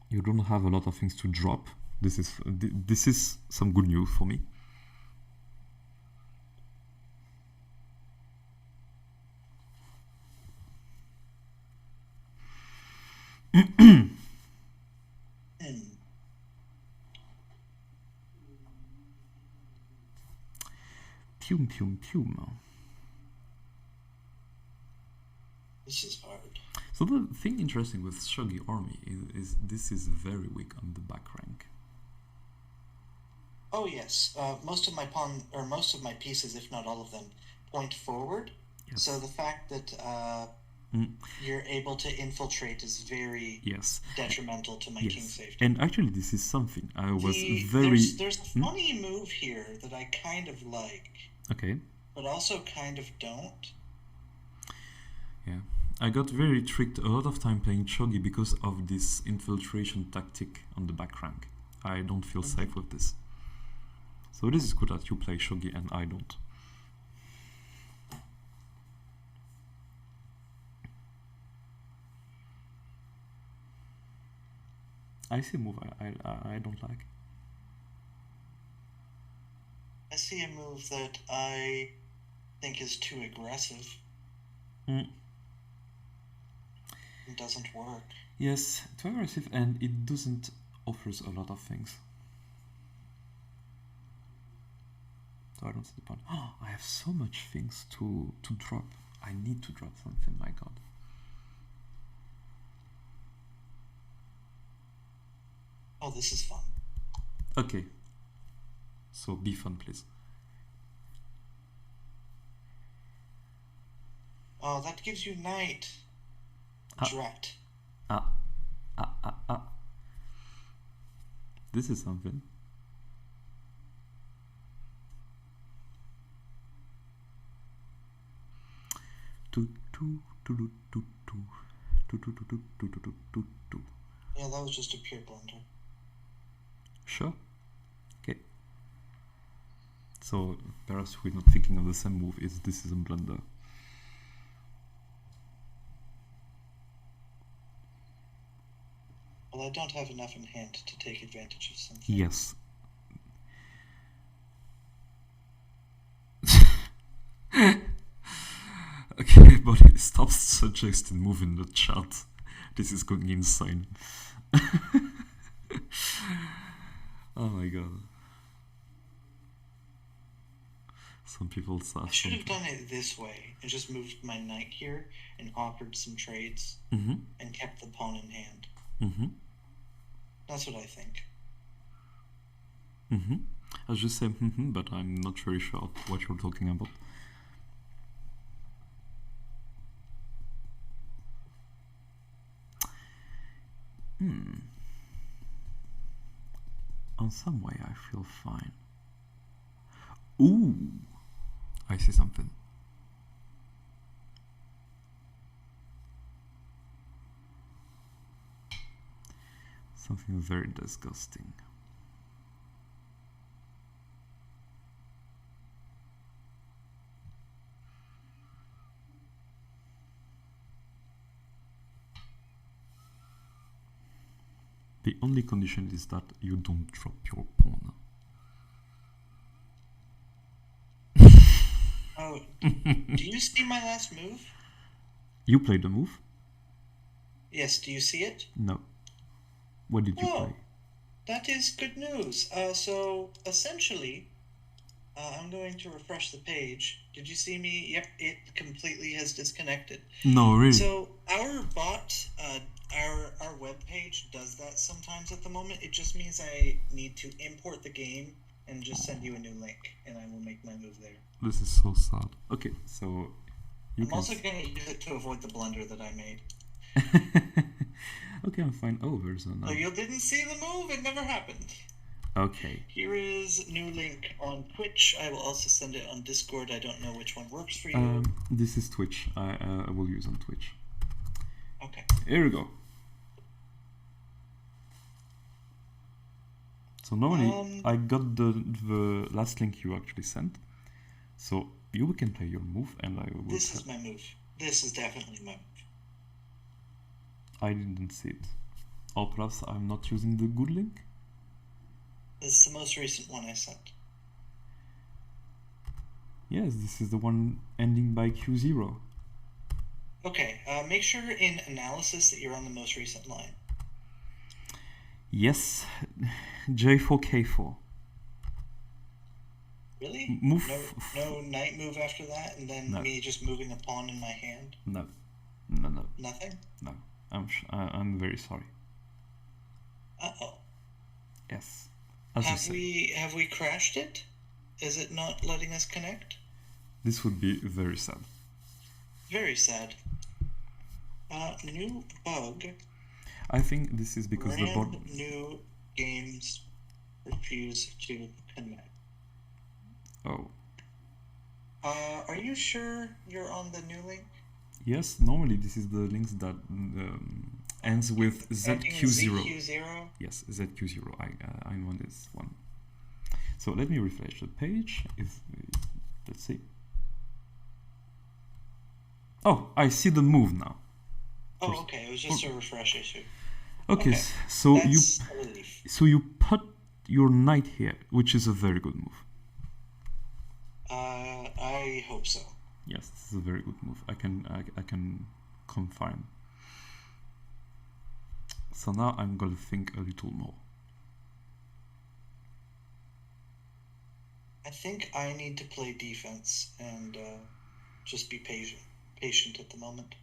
You don't have a lot of things to drop. This is some good news for me. Pum pum pum. This is hard. So the thing interesting with Shogi army is this is very weak on the back rank. Oh yes, most of my pieces, if not all of them, point forward. Yes. So the fact that you're able to infiltrate is very detrimental to my king safety. And actually, this is something I was There's a funny move here that I kind of like. Okay. But also kind of don't. Yeah. I got very tricked a lot of time playing Shogi because of this infiltration tactic on the back rank. I don't feel safe with this. So this is good that you play Shogi and I don't. I see a move I don't like. I see a move that I think is too aggressive. It doesn't work. Yes, too aggressive, and it doesn't offers a lot of things. So I don't see the point. Oh, I have so much things to drop. I need to drop something, my god. Oh, this is fun. Okay. So be fun, please. Oh, that gives you knight. Drat. This is something. Yeah, that was just a pure blunder. Sure. Okay. So perhaps we're not thinking of the same move. This is a blunder. Well, I don't have enough in hand to take advantage of something. Yes. Okay, buddy, stop suggesting move in the chat. This is going insane. Oh my god. Some people say I should have done it this way and just moved my knight here and offered some trades and kept the pawn in hand. That's what I think. I was just saying but I'm not very sure what you're talking about. On some way I feel fine. Ooh, I see something. Something very disgusting. The only condition is that you don't drop your pawn. Oh, do you see my last move? You played the move? Yes, do you see it? No. What did you play? That is good news. So, essentially, I'm going to refresh the page. Did you see me? Yep, it completely has disconnected. No, really? So, our bot, our web page does that sometimes at the moment. It just means I need to import the game and just send you a new link, and I will make my move there. This is so sad. Okay, so I'm also going to use it to avoid the blunder that I made. Okay, I'm fine. Oh, there's another. Oh, you didn't see the move? It never happened. Okay. Here is new link on Twitch. I will also send it on Discord. I don't know which one works for you. This is Twitch. I will use on Twitch. Okay. Here we go. So normally I got the last link you actually sent. So you can play your move and I will... This is my move. This is definitely my move. I didn't see it. Or perhaps I'm not using the good link? This is the most recent one I sent. Yes, this is the one ending by Q0. Okay, make sure in analysis that you're on the most recent line. Yes, J4, K4. Really? Move. No knight move after that, and then me just moving a pawn in my hand? No. Nothing? No. I'm very sorry. Uh-oh. Yes. Have we crashed it? Is it not letting us connect? This would be very sad. Very sad. New bug. I think this is because the board... new games refuse to connect. Oh. Are you sure you're on the new link? Yes, normally this is the links that ends with ZQ0. ZQ0? Yes, ZQ0. I know this one. So let me refresh the page. Let's see. Oh, I see the move now. Oh, okay. It was just a refresh issue. Okay, so that's you put your knight here, which is a very good move. I hope so. Yes, this is a very good move. I can confirm. So now I'm gonna think a little more. I think I need to play defense and just be patient at the moment.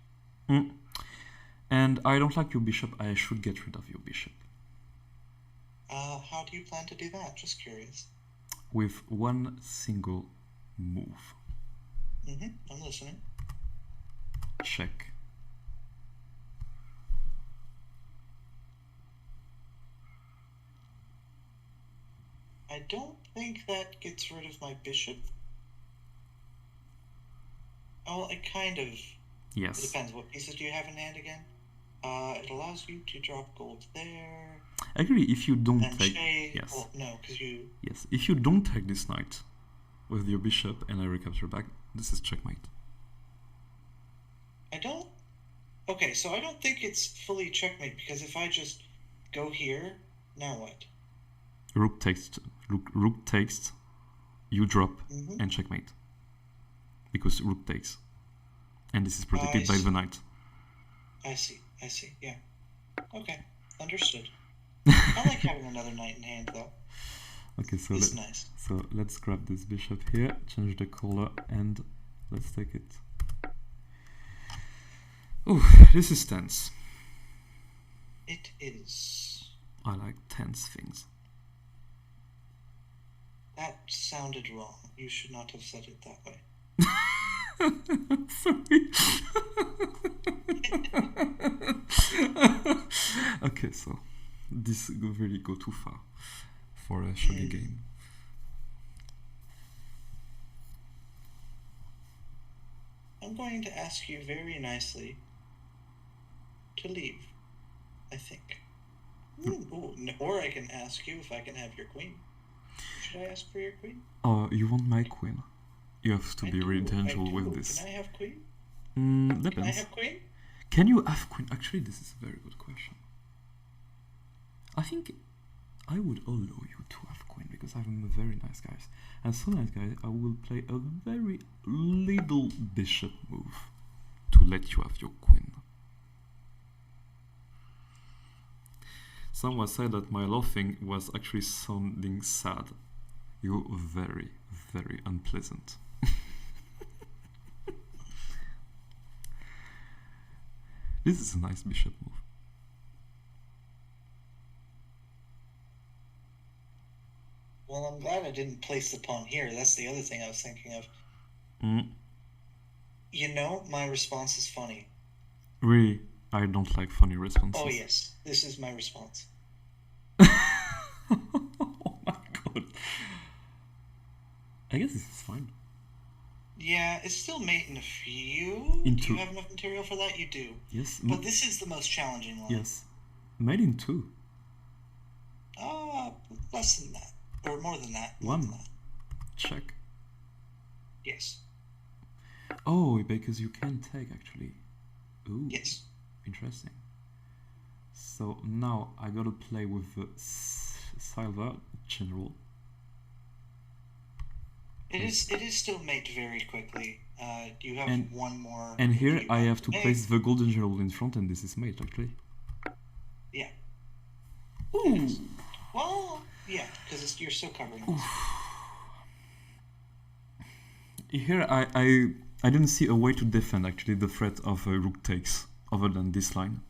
And I don't like your bishop. I should get rid of your bishop. How do you plan to do that? Just curious. With one single move. I'm listening. Check. I don't think that gets rid of my bishop. Oh, it kind of... Yes. It depends. What pieces do you have in hand again? It allows you to drop gold there. Actually, if you don't take... Yes. Well, no, because you... Yes, if you don't take this knight with your bishop and I recapture back, this is checkmate. I don't... Okay, so I don't think it's fully checkmate, because if I just go here, now what? Rook takes, you drop, and checkmate. Because rook takes. And this is protected by the knight. I see, yeah. Okay, understood. I like having another knight in hand, though. Okay, so nice. So let's grab this bishop here, change the color, and let's take it. Oh, this is tense. It is. I like tense things. That sounded wrong. You should not have said it that way. Sorry. Okay, so this really go too far for a Shogi game. I'm going to ask you very nicely to leave, I think. Ooh, or I can ask you if I can have your queen. Should I ask for your queen? Oh, you want my queen? You have to be really gentle with this. Can I have queen? Depends. Can I have queen? Can you have queen? Actually, this is a very good question. I think I would allow you to have queen because I'm a very nice guy. And so nice guy, I will play a very little bishop move to let you have your queen. Someone said that my laughing was actually sounding sad. You're very, very unpleasant. This is a nice bishop move. Well, I'm glad I didn't place the pawn here. That's the other thing I was thinking of. You know, my response is funny. Really? I don't like funny responses. Oh, yes. This is my response. Oh my god. I guess this is fine. Yeah, it's still mate in a few. Do you have enough material for that? You do. Yes. But this is the most challenging line. Yes. Made in 2. Less than that. Or more than that. 1. Check. Yes. Oh, because you can take actually. Ooh. Yes. Interesting. So now I gotta play with the silver general. It is still made very quickly. You have one more. And here I have to place the golden general in front, and this is mate actually. Yeah. Ooh. Well, yeah, because you're still covering this. Here I didn't see a way to defend actually the threat of rook takes other than this line.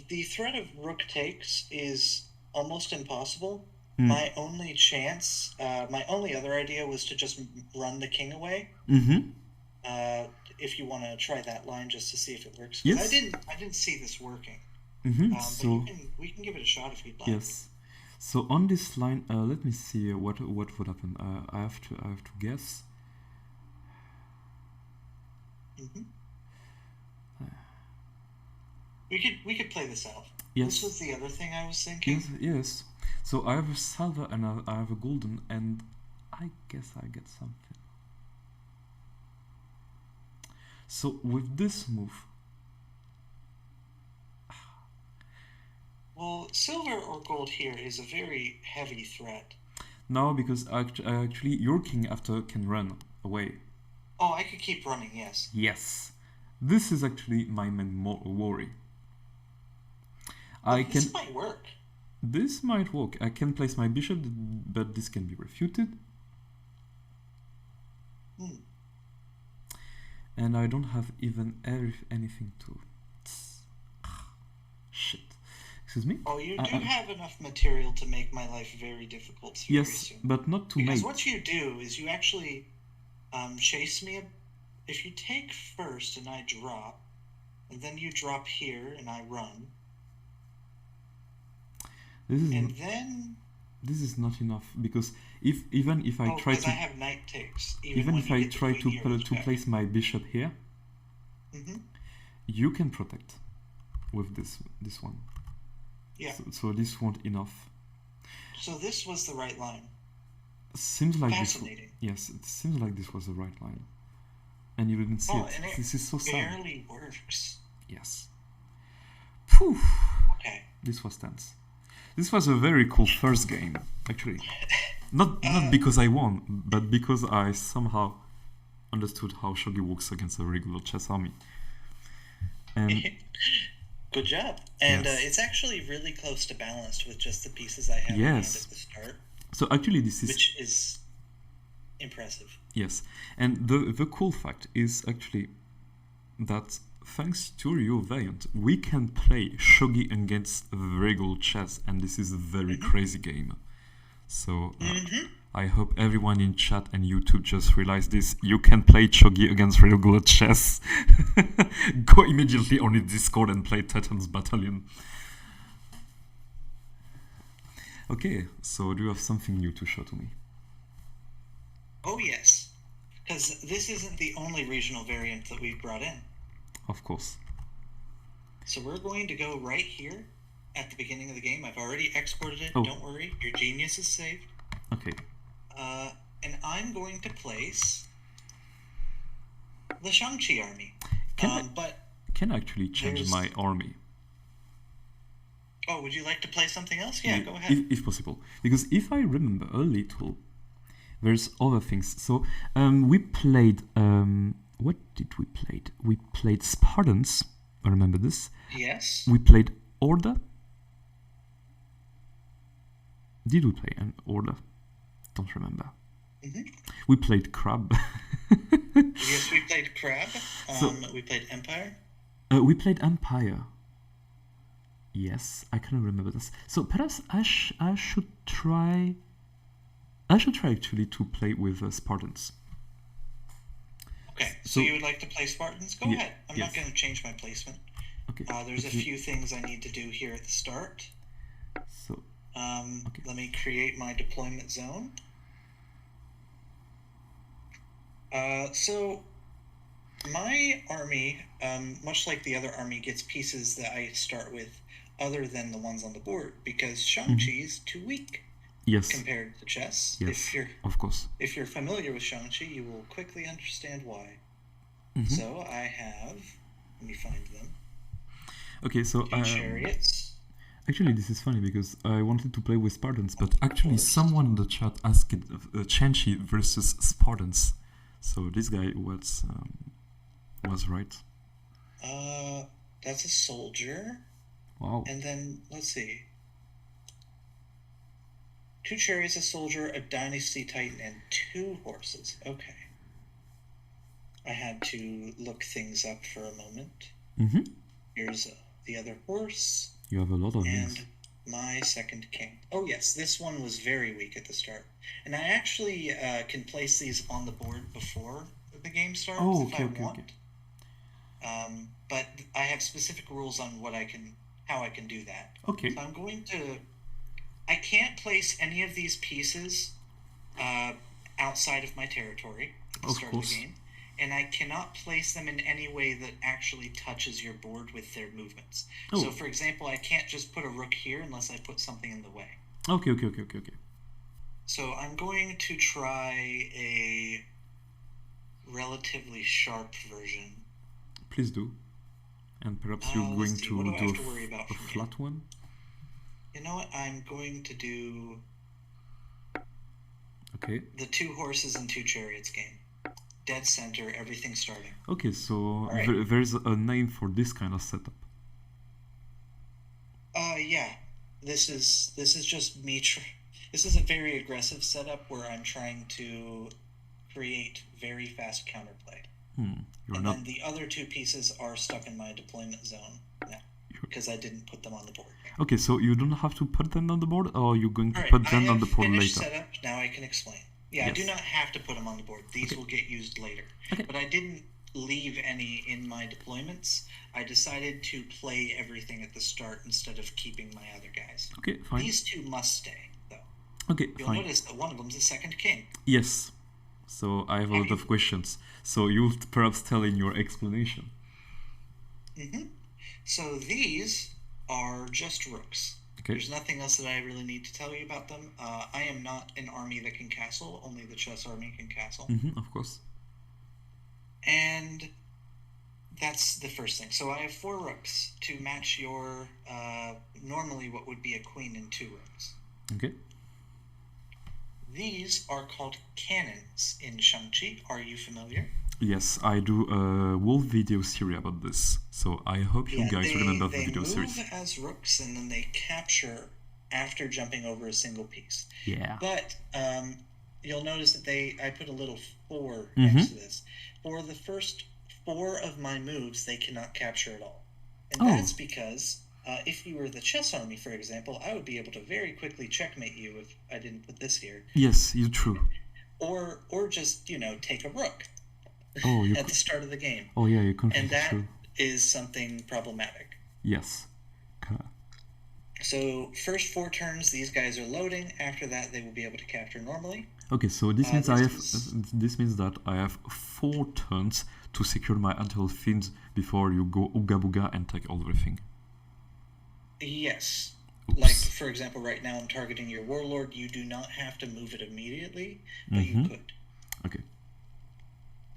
The threat of rook takes is almost impossible. My only chance, my only other idea was to just run the king away. If you want to try that line just to see if it works. Yes. I didn't see this working. So but we can give it a shot if you'd like. Yes. So on this line, let me see what would happen. I have to guess. We could play this out. Yes. This was the other thing I was thinking. Yes. So I have a silver and I have a golden, and I guess I get something. So with this move, well, silver or gold here is a very heavy threat. No, because actually your king after can run away. Oh, I could keep running, yes. Yes. This is actually my main worry. This might work. This might work. I can place my bishop, but this can be refuted. And I don't have even anything to... Shit. Excuse me? Oh, you do have enough material to make my life very difficult very soon. But not to because what you do is you actually chase me. If you take first and I drop, and then you drop here and I run, this is not enough, because even if I try to... I have knight takes. Even if I try to place my bishop here, you can protect with this one. Yeah. So this won't enough. So this was the right line. Seems like fascinating. Yes, it seems like this was the right line, and you didn't see it. This is so sad. Barely works. Yes. Phew. Okay. This was tense. This was a very cool first game, actually. Not because I won, but because I somehow understood how Shogi works against a regular chess army. And Good job. And yes. it's actually really close to balanced with just the pieces I have in hand Yes. at the start, So actually, this is which is impressive. yes. And the cool fact is actually that thanks to your variant, we can play Shogi against regular chess, and this is a very crazy game. So I hope everyone in chat and YouTube just realize this. You can play Shogi against regular chess. Go immediately on its Discord and play Titan's Battalion. Okay, so do you have something new to show to me? Oh, yes. Because this isn't the only regional variant that we've brought in. Of course. So we're going to go right here at the beginning of the game. I've already exported it. Oh. Don't worry. Your genius is saved. Okay. And I'm going to place the xiangqi army. Can I actually change my army? Oh, would you like to play something else? Yeah, go ahead. If possible. Because if I remember a little, there's other things. So we played... what did we play? We played Spartans. I remember this. Yes. We played Order. Did we play an Order? Don't remember. We played Crab. Yes, we played Crab. We played Empire. We played Empire. Yes, I can remember this. So perhaps I should try. I should try actually to play with Spartans. Okay, so you would like to play Spartans? Go ahead. I'm not going to change my placement. Okay. There's a few things I need to do here at the start. So. Let me create my deployment zone. So my army, much like the other army, gets pieces that I start with other than the ones on the board, because xiangqi is too weak compared to chess. Yes, of course. If you're familiar with xiangqi, you will quickly understand why. So I have, let me find them. Okay, so two chariots. Actually, this is funny because I wanted to play with Spartans, but actually someone in the chat asked xiangqi versus Spartans. So this guy was right. That's a soldier. Wow. And then, let's see. 2 chariots, a soldier, a dynasty titan, and 2 horses. Okay. I had to look things up for a moment. Here's the other horse. You have a lot of and things. My second king. Oh yes, this one was very weak at the start. And I actually can place these on the board before the game starts if I want. But I have specific rules on how I can do that. Okay. So I'm going to... I can't place any of these pieces outside of my territory at the start of the game. And I cannot place them in any way that actually touches your board with their movements. Oh. So, for example, I can't just put a rook here unless I put something in the way. Okay. So I'm going to try a relatively sharp version. Please do. And perhaps you're going to do a flat one? You know what? I'm going to do the 2 horses and 2 chariots game. Dead center, everything starting. Okay, so there's a name for this kind of setup. Yeah. This is just me. This is a very aggressive setup where I'm trying to create very fast counterplay. Then the other 2 pieces are stuck in my deployment zone now because I didn't put them on the board. Okay, so you don't have to put them on the board, or you're going to put them on the board later? Setup. Now I can explain. Yeah, yes. I do not have to put them on the board. These will get used later. But I didn't leave any in my deployments. I decided to play everything at the start instead of keeping my other guys. Okay, fine. These 2 must stay, though. Okay, You'll notice that one of them's a second king. Yes. So I have a lot of questions. So you'll perhaps tell in your explanation. So these are just rooks. Okay. There's nothing else that I really need to tell you about them. I am not an army that can castle. Only the chess army can castle. Of course. And that's the first thing. So I have 4 rooks to match your normally what would be a queen and 2 rooks. Okay. These are called cannons in xiangqi. Are you familiar? Yes, I do a whole video series about this, so I hope you guys remember the video series. They move as rooks and then they capture after jumping over a single piece. Yeah. But you'll notice that I put a little 4 next to this. For the first 4 of my moves, they cannot capture at all. And that's because if you were the chess army, for example, I would be able to very quickly checkmate you if I didn't put this here. Yes, you're true. Or just, take a rook at the start of the game. Oh, yeah, you're completely and that true. Is something problematic. Yes. So first 4 turns, these guys are loading. After that, they will be able to capture normally. Okay, so this means this means that I have 4 turns to secure my antihole fields before you go ooga booga and take everything. Yes. Oops. Like, for example, right now I'm targeting your warlord. You do not have to move it immediately, but you could. Okay.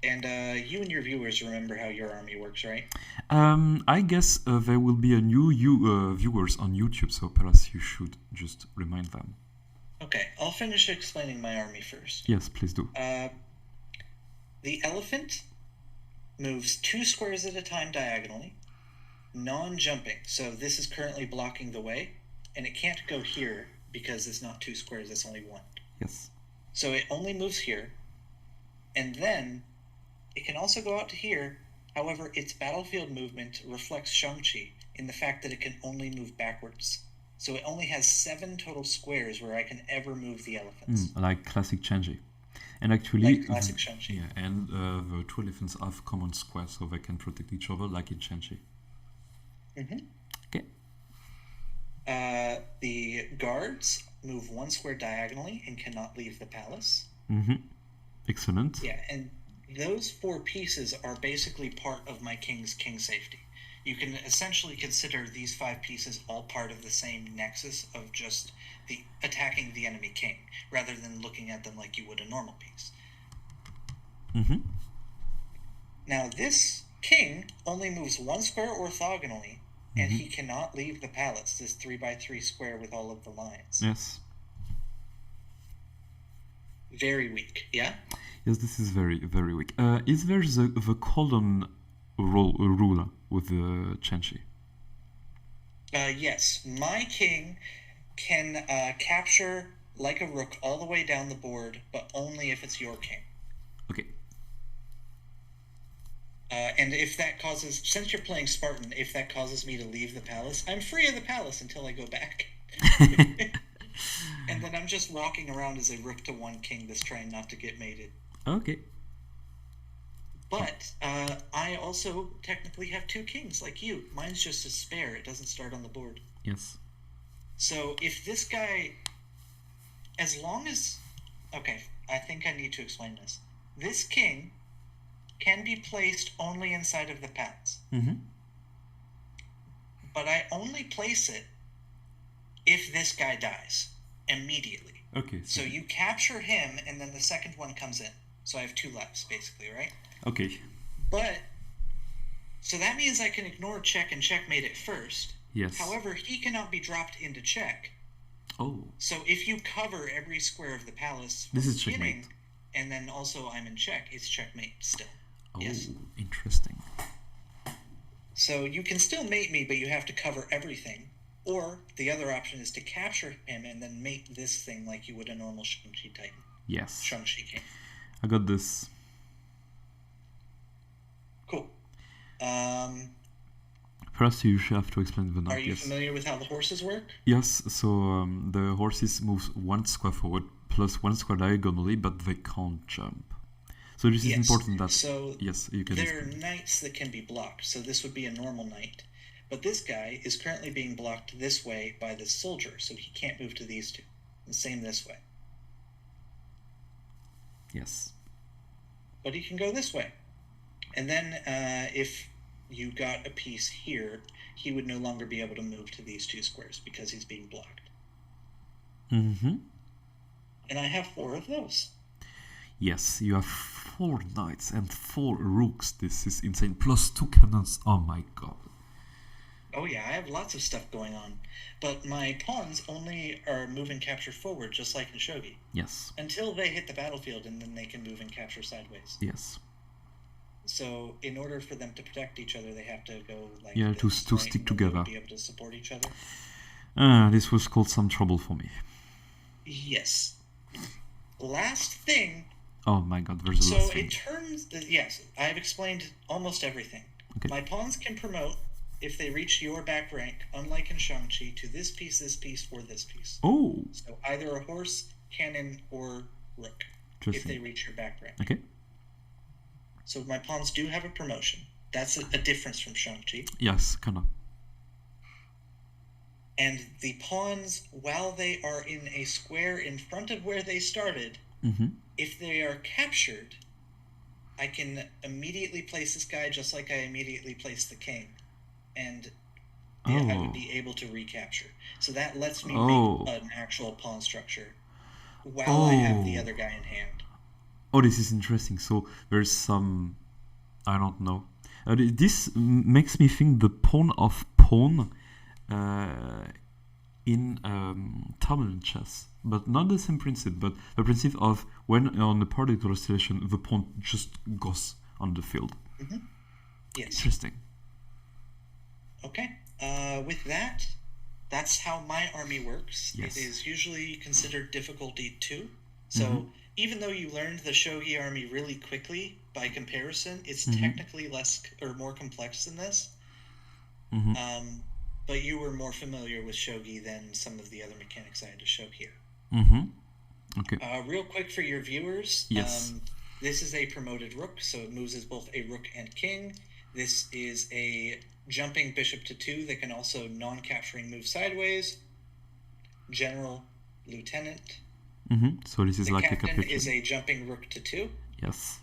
And you and your viewers remember how your army works, right? I guess there will be a new viewers on YouTube, so perhaps you should just remind them. Okay, I'll finish explaining my army first. Yes, please do. The elephant moves 2 squares at a time diagonally, non-jumping. So this is currently blocking the way, and it can't go here because it's not 2 squares, it's only 1. Yes. So it only moves here, and then it can also go out to here. However, its battlefield movement reflects xiangqi in the fact that it can only move backwards. So it only has 7 total squares where I can ever move the elephants. Like classic xiangqi. And actually, like classic xiangqi. Yeah, and the 2 elephants have common squares, so they can protect each other like in xiangqi. Okay. The guards move 1 square diagonally and cannot leave the palace. Excellent. Yeah, and those 4 pieces are basically part of my king's king safety. You can essentially consider these 5 pieces all part of the same nexus of just the attacking the enemy king, rather than looking at them like you would a normal piece. Now, this king only moves 1 square orthogonally, and he cannot leave the palace, this 3x3 square with all of the lines. Yes. Very weak, yeah? Yes, this is very, very weak. Is there the column ruler with the xiangqi? Yes. My king can capture like a rook all the way down the board, but only if it's your king. Okay. And if that causes, since you're playing Spartan, if that causes me to leave the palace, I'm free of the palace until I go back. And then I'm just walking around as a rook to 1 king that's trying not to get mated. Okay. But I also technically have 2 kings, like you. Mine's just a spare. It doesn't start on the board. Yes. So if this guy, as long as... Okay, I think I need to explain this. This king can be placed only inside of the palace. But I only place it if this guy dies immediately. Okay. So you capture him, and then the second one comes in. So I have 2 lives, basically, right? Okay. But, so that means I can ignore check and checkmate it first. Yes. However, he cannot be dropped into check. Oh. So if you cover every square of the palace This from is the beginning, checkmate. and then also I'm in check, it's checkmate still. Oh, yes. Interesting. So you can still mate me, but you have to cover everything. Or the other option is to capture him and then mate this thing like you would a normal xiangqi titan. Yes. xiangqi king. I got this. Cool. Perhaps you should have to explain the knight. Are you familiar with how the horses work? Yes, so the horses move 1 square forward plus 1 square diagonally, but they can't jump. So this is important that... So yes, you can there are knights that can be blocked, so this would be a normal knight. But this guy is currently being blocked this way by this soldier, so he can't move to these 2. And same this way. Yes. But he can go this way. And then if you got a piece here, he would no longer be able to move to these 2 squares because he's being blocked. And I have 4 of those. Yes, you have 4 knights and 4 rooks. This is insane. Plus 2 cannons. Oh my god. Oh yeah, I have lots of stuff going on. But my pawns only are move and capture forward, just like in Shogi. Yes. Until they hit the battlefield, and then they can move and capture sideways. Yes. So in order for them to protect each other, they have to go like Yeah, to this, right? stick And then together. they would be able to support each other. This was called some trouble for me. Yes. Last thing. Oh my god, there's a last thing. It turns... Yes, I've explained almost everything. Okay. My pawns can promote if they reach your back rank, unlike in xiangqi, to this piece, or this piece. Oh! So either a horse, cannon, or rook, if they reach your back rank. Okay. So my pawns do have a promotion. That's a difference from xiangqi. Yes, kind of. And the pawns, while they are in a square in front of where they started, if they are captured, I can immediately place this guy just like I immediately placed the king. And I would be able to recapture. So that lets me make an actual pawn structure while I have the other guy in hand. Oh, this is interesting. So there's some... I don't know. This makes me think the pawn of pawn in tournament chess. But not the same principle, but the principle of when on a particular situation, the pawn just goes on the field. Yes. Interesting. Okay. With that, that's how my army works. Yes. It is usually considered difficulty 2. So even though you learned the Shogi army really quickly, by comparison, it's technically less or more complex than this. But you were more familiar with Shogi than some of the other mechanics I had to show here. Okay. Real quick for your viewers. Yes. This is a promoted rook, so it moves as both a rook and king. This is a jumping bishop to 2 that can also non-capturing move sideways. General, lieutenant. So this is the like a captain captain. is a jumping rook to 2. Yes.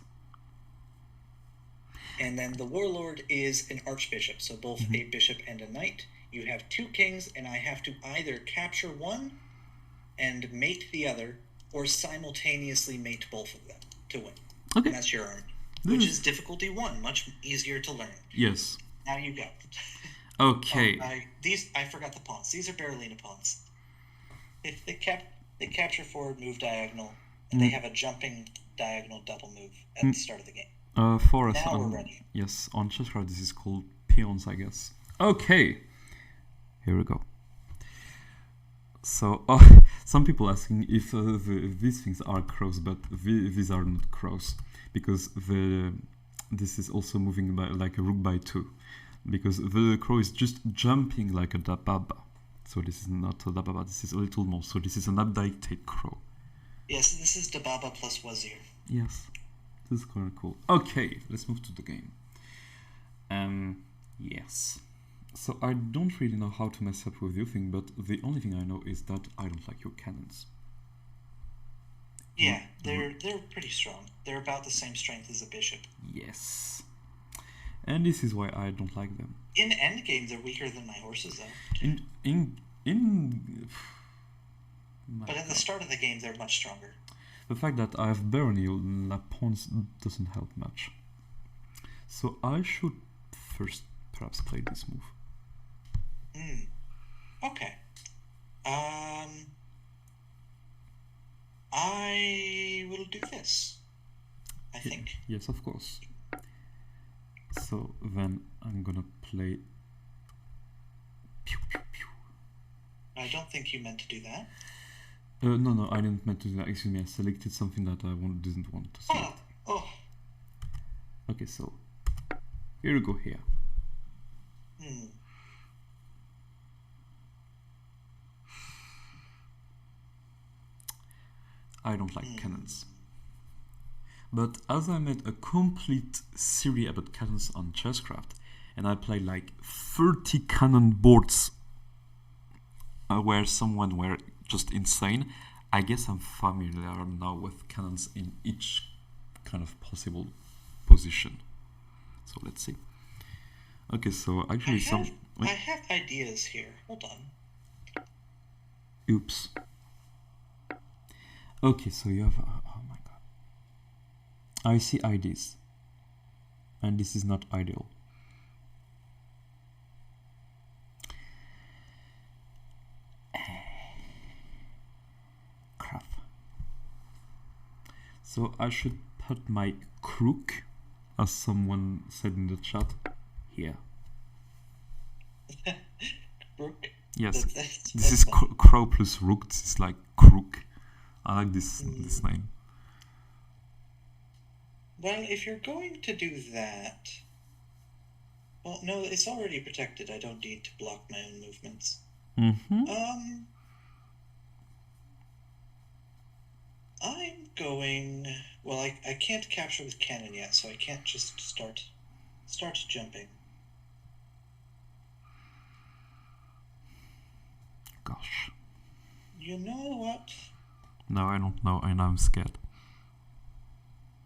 And then the warlord is an archbishop, so both a bishop and a knight. You have 2 kings, and I have to either capture one and mate the other, or simultaneously mate both of them to win. Okay. And that's your army, which is difficulty 1, much easier to learn. Yes. Now you go. Okay. I forgot the pawns. These are Berlina pawns. If they capture forward, move diagonal, and they have a jumping diagonal double move at the start of the game. For us, now we're ready. Yes, on chesscraft this is called peons, I guess. Okay. Here we go. So, some people asking if these things are crows, but these are not crows, because this is also moving like a rook by 2, because the crow is just jumping like a dababa. So this is not a dababa, this is a little more. So this is an updated crow. Yes, this is dababa plus wazir. Yes, this is kind of cool. Okay, let's move to the game. Yes. So I don't really know how to mess up with your thing, but the only thing I know is that I don't like your cannons. Yeah, they're pretty strong. They're about the same strength as a bishop. Yes. And this is why I don't like them. In endgame, they're weaker than my horses, though. But at the start of the game, they're much stronger. The fact that I have barony pawns doesn't help much. So I should first perhaps play this move. Okay. I will do this, I think. Yes, of course. So then I'm gonna play... Pew, pew, pew. I don't think you meant to do that. No, I didn't meant to do that. Excuse me, I selected something that I didn't want to select. Okay, so here we go here. I don't like cannons. But as I made a complete series about cannons on chesscraft, and I played like 30 cannon boards where someone were just insane, I guess I'm familiar now with cannons in each kind of possible position. So let's see. Okay, so actually I have ideas here. Hold on. Oops. Okay, so you have... oh my god. I see ideas. And this is not ideal. So I should put my crook, as someone said in the chat, here. Rook. Yes, That's this is funny. crow plus rook. This is like crook. I like this name. Well, if you're going to do that... Well, no, it's already protected. I don't need to block my own movements. I'm going... Well, I can't capture with cannon yet, so I can't just start jumping. Gosh. You know what? No, I don't know, and I'm scared.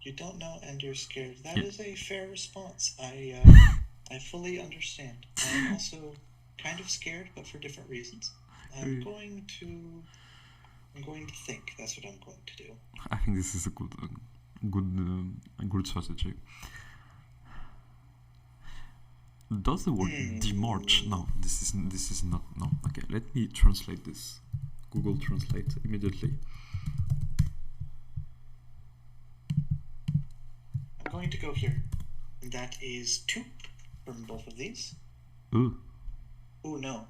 You don't know and you're scared. That Yeah. is a fair response. I fully understand. I'm also kind of scared, but for different reasons. I'm going to think. That's what I'm going to do. I think this is a good strategy. Does the word demarch? No, this is not. No. Okay, let me translate this. Google Translate immediately. I'm going to go here. And that is 2 from both of these. Ooh. Ooh, no.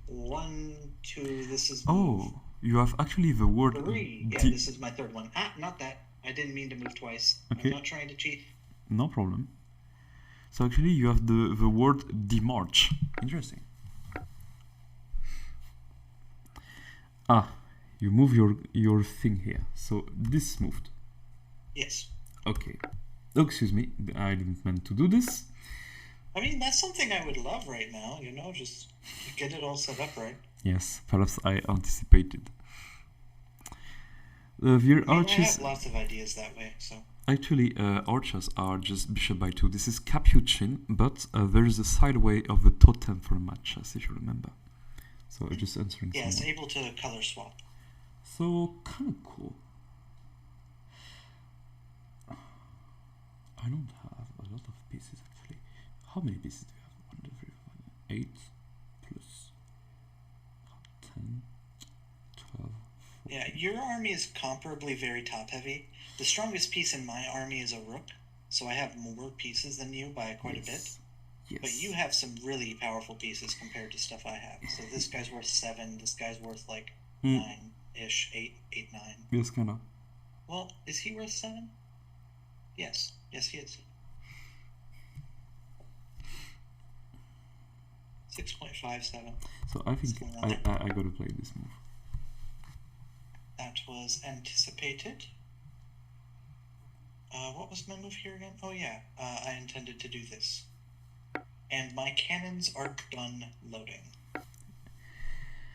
1, 2, this is move. You have actually the word 3. Yeah, this is my 3rd one. Ah, not that. I didn't mean to move twice. Okay. I'm not trying to cheat. No problem. So actually you have the word demarch. Interesting. You move your thing here. So this moved. Yes. Okay. Oh, excuse me. I didn't mean to do this. I mean, that's something I would love right now, just get it all set up right. Yes, perhaps I anticipated. I have lots of ideas that way, so... Actually, archers are just bishop by 2. This is capuchin, but there is a sideway of the totem for matches, if you remember. So just answering. Yeah, it's able to color swap. So kind of cool. I don't have a lot of pieces actually. How many pieces do you have? 1, 2, 3, 4, 8 plus 10, 12. 14. Yeah, your army is comparably very top heavy. The strongest piece in my army is a rook, so I have more pieces than you by quite a bit. Yes. But you have some really powerful pieces compared to stuff I have. So this guy's worth 7, this guy's worth like 9-ish, 8, 9. Yes, kind of. Well, is he worth 7? Yes. Yes, he is. 6.57. So I think I gotta play this move. That was anticipated. What was my move here again? Oh yeah, I intended to do this. And my cannons are done loading.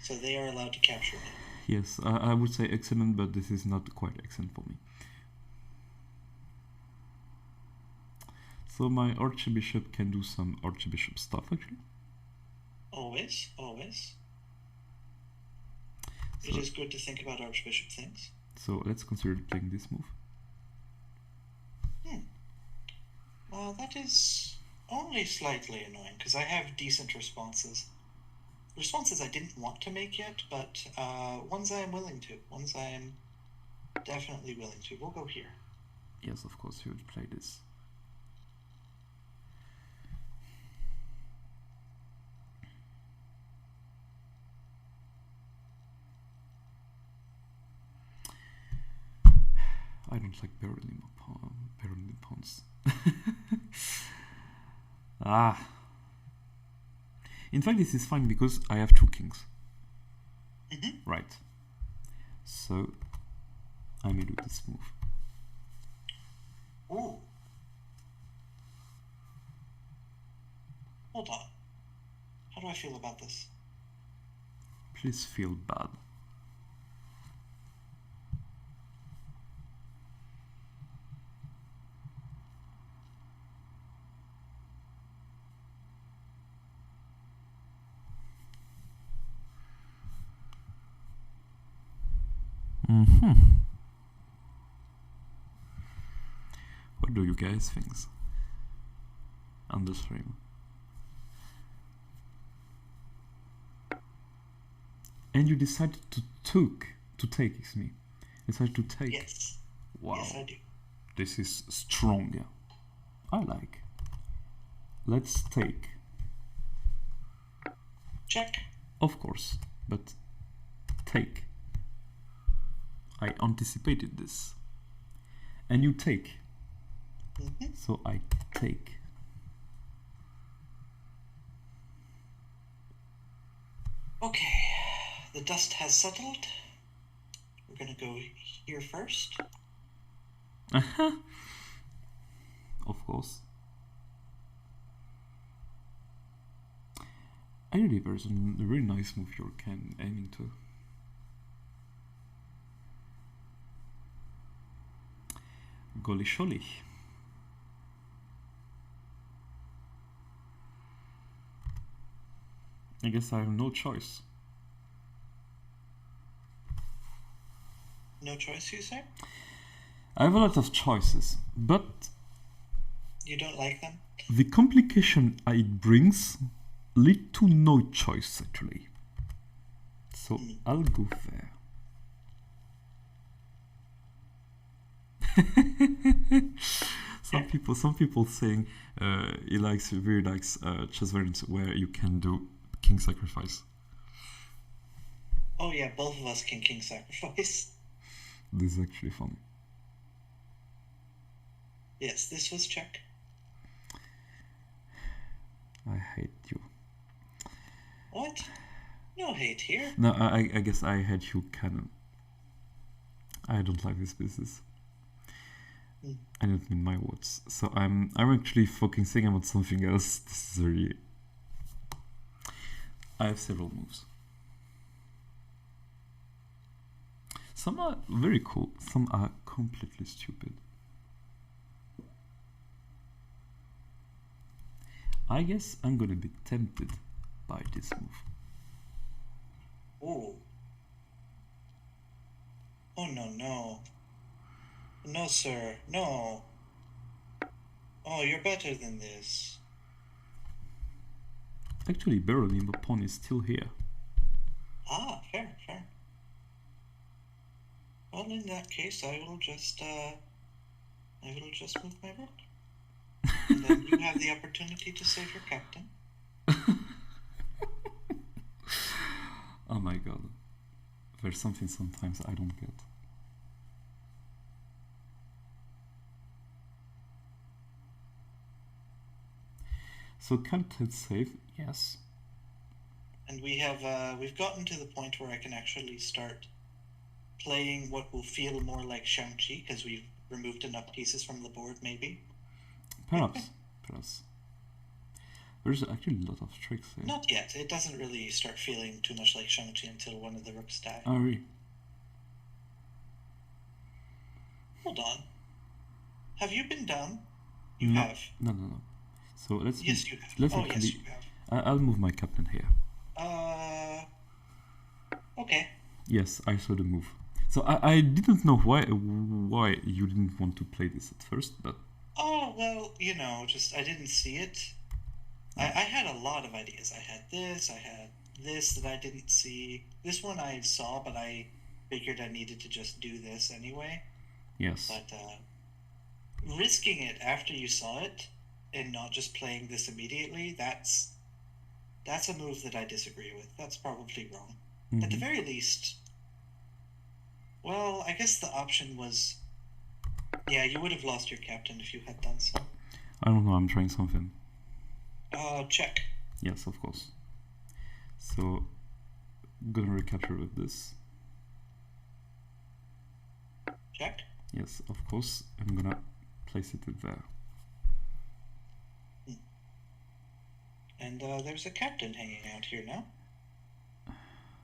So they are allowed to capture me. Yes, I would say excellent, but this is not quite excellent for me. So my archbishop can do some archbishop stuff actually. Always. It is good to think about archbishop things. So let's consider playing this move. Well, that is only slightly annoying, because I have decent responses. Responses I didn't want to make yet, but ones I am willing to. Ones I am definitely willing to. We'll go here. Yes, of course, you would play this. I don't like barreling pawns. In fact, this is fine because I have 2 kings. Right. So I may do this move. Ooh. Hold on. How do I feel about this? Please feel bad. What do you guys think on the stream? And you decided to take, excuse me. Decided to take. Yes. Wow. Yes, I do. This is strong. I like. Let's take. Check. Of course, but take. I anticipated this. And you take. Mm-hmm. So I take. Okay, the dust has settled. We're gonna go here first. Of course. Actually, there's a really nice move you're aiming to. Golly sholly. I guess I have no choice. No choice, you say? I have a lot of choices, but You don't like them? the complication it brings lead to no choice actually. So I'll go there. Some people saying he really likes chess variants where you can do king sacrifice. Oh yeah, both of us can king sacrifice. This is actually funny. Yes, this was check. I hate you. What? No hate here. No, I guess I hate you, Canon. I don't like this business. I don't mean my words. So I'm actually focusing on something else. This is really. I have several moves. Some are very cool. Some are completely stupid. I guess I'm gonna be tempted by this move. Oh. Oh no. No, sir. No. Oh, you're better than this. Actually, barely, my pawn is still here. Ah, fair. Well, in that case, I will just move my rook. And then you have the opportunity to save your captain. Oh my god. There's something sometimes I don't get. So captain save, yes. And we've gotten to the point where I can actually start playing what will feel more like xiangqi because we've removed enough pieces from the board, maybe. Perhaps. There's actually a lot of tricks here. Not yet. It doesn't really start feeling too much like xiangqi until one of the rooks die. Oh, really? Hold on. Have you been done? You No. have. No. So let's. Yes, you have. Let's Yes, you have. I'll move my captain here. Okay. Yes, I saw the move. So I didn't know why you didn't want to play this at first, but. Oh, well, just I didn't see it. I had a lot of ideas. I had this that I didn't see. This one I saw, but I figured I needed to just do this anyway. Yes. But risking it after you saw it and not just playing this immediately, that's a move that I disagree with. That's probably wrong. Mm-hmm. At the very least, well, I guess the option was, yeah, you would have lost your captain if you had done so. I don't know, I'm trying something. Check. Yes, of course. So, gonna recapture with this. Check. Yes, of course. I'm gonna place it there. And there's a captain hanging out here now.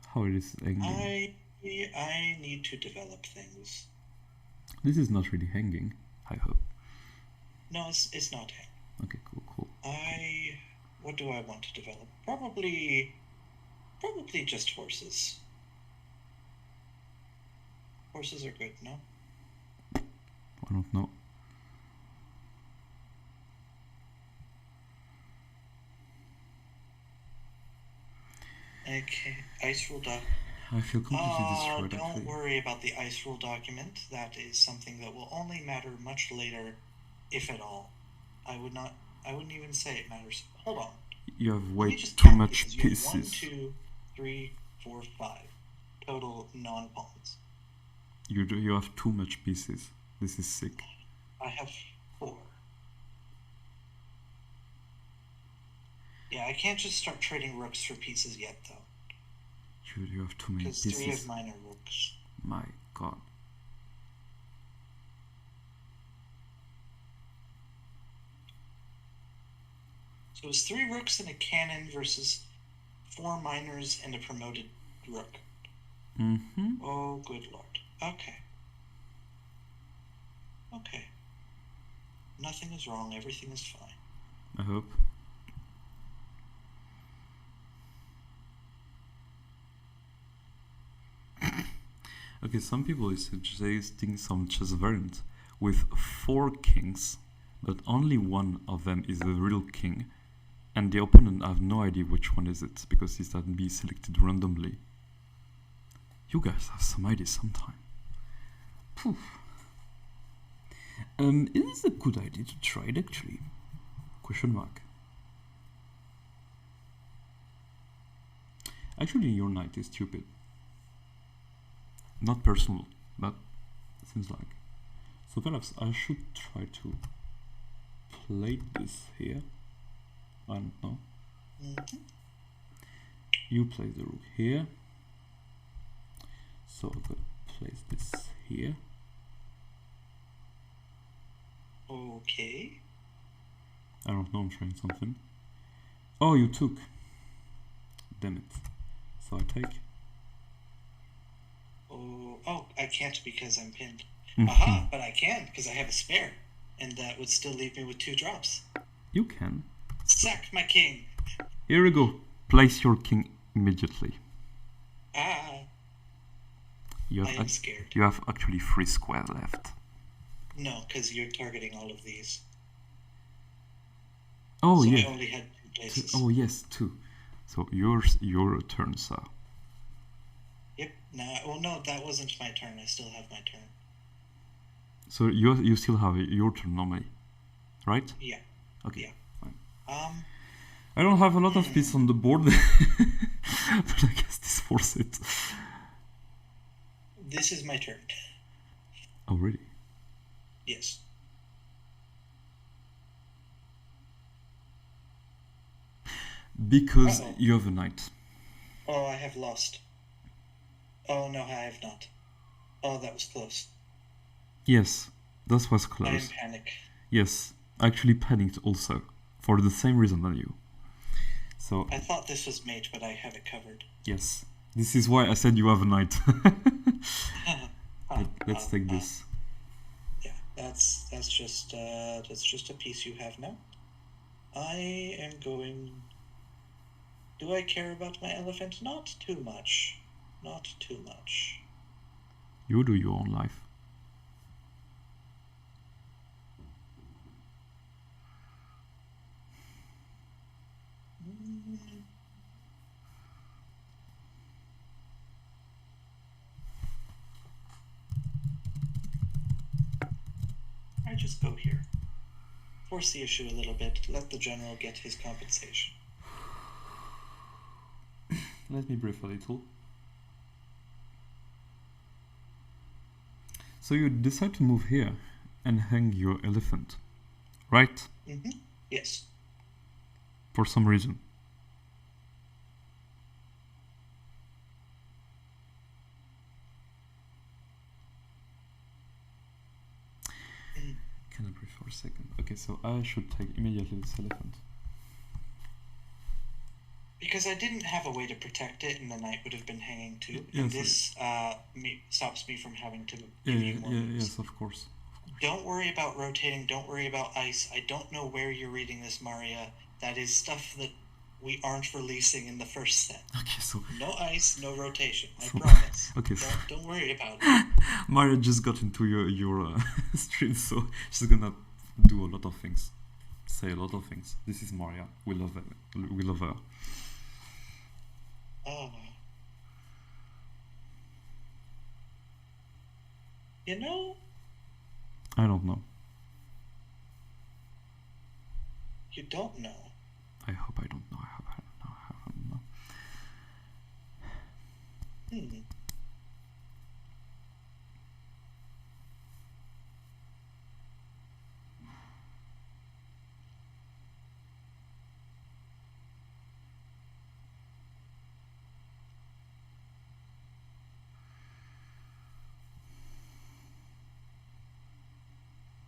How it is hanging? I need to develop things. This is not really hanging, I hope. No, it's not hanging. Okay, cool. What do I want to develop? Probably just horses. Horses are good, no? I don't know. Okay, ice rolled up. I feel completely destroyed, Don't actually. worry about the ice rule document. That is something that will only matter much later, if at all. I wouldn't even say it matters. Hold on. You have Let way me just too count much pieces. You have 1, pieces. 2, 3, 4, 5 total non-pawns. You have too much pieces. This is sick. I have 4. Yeah, I can't just start trading rooks for pieces yet, though. You have too many Because pieces. 3 of mine are rooks. My god. So it's 3 rooks and a cannon versus 4 miners and a promoted rook. Mm-hmm. Oh, good lord. Okay. Okay. Nothing is wrong. Everything is fine. I hope. Okay, some people are suggesting some chess variant with 4 kings, but only one of them is the real king, and the opponent have no idea which one is it, because it can be selected randomly. You guys have some ideas sometime. Poof. It is a good idea to try it, actually. Question mark. Actually, your knight is stupid. Not personal, but it seems like. So perhaps I should try to plate this here. I don't know. Mm-hmm. You place the rook here. So I'm gonna place this here. Okay. I don't know, I'm trying something. Oh, you took. Damn it. So I take. Oh, I can't because I'm pinned. Mhm. Aha, but I can because I have a spare. And that would still leave me with 2 drops. You can. Sack my king. Here we go. Place your king immediately. Ah, You I have, am scared. you have actually 3 squares left. No, because you're targeting all of these. Oh, So yeah. I only had 2 places. Oh, yes, 2. So your turn, sir. Yep. No, that wasn't my turn. I still have my turn. So you still have your turn normally, right? Yeah. Okay. Yeah. Fine. I don't have a lot of pieces on the board, but I guess this forces it. This is my turn. Oh, really? Yes. Because Uh-oh. you have a knight. Oh, I have lost. Oh, no, I have not. Oh, that was close. Yes, that was I am close. panic. Yes, I actually panicked also, for the same reason than you. So I thought this was mate, but I have it covered. yes, this is why I said you have a knight. Let's take this. Yeah, that's just a piece you have now. I am going. Do I care about my elephant? Not too much. Not too much. You do your own life. I just go here. Force the issue a little bit. Let the general get his compensation. Let me brief a little. So you decide to move here and hang your elephant, right? Mm-hmm. Yes. For some reason. Can I breathe for a second? Okay, so I should take immediately this elephant. Because I didn't have a way to protect it, and the knight would have been hanging too. Yes, and this stops me from having to give you more moves. Yes, of course. Don't worry about rotating. Don't worry about ice. I don't know where you're reading this, Maria. That is stuff that we aren't releasing in the first set. Okay, so no ice, no rotation. I promise. Okay, don't worry about it. Maria just got into your stream, so she's gonna do a lot of things, say a lot of things. This is Maria. We love her. We love her. Oh. You know? I don't know. You don't know. I hope I don't know. I hope I don't know. I don't know.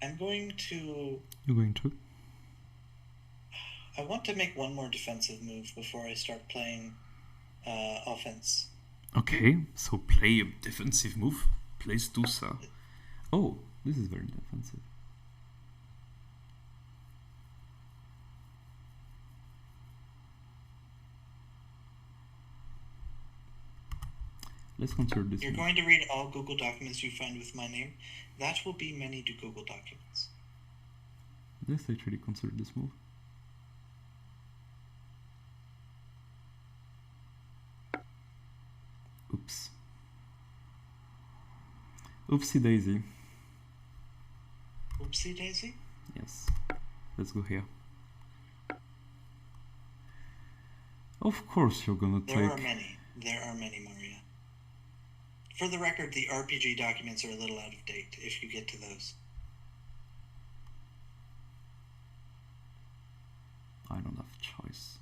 I'm going to... You're going to? I want to make one more defensive move before I start playing offense. Okay, so play a defensive move. Please do so. Oh, this is very defensive. Let's consider this. You're going to read all Google documents you find with my name. That will be many to Google documents. Let's actually consider this move. Oops. Oopsie daisy. Oopsie daisy? Yes. Let's go here. Of course you're gonna take... There are many, Maria. For the record, the RPG documents are a little out of date, if you get to those. I don't have a choice.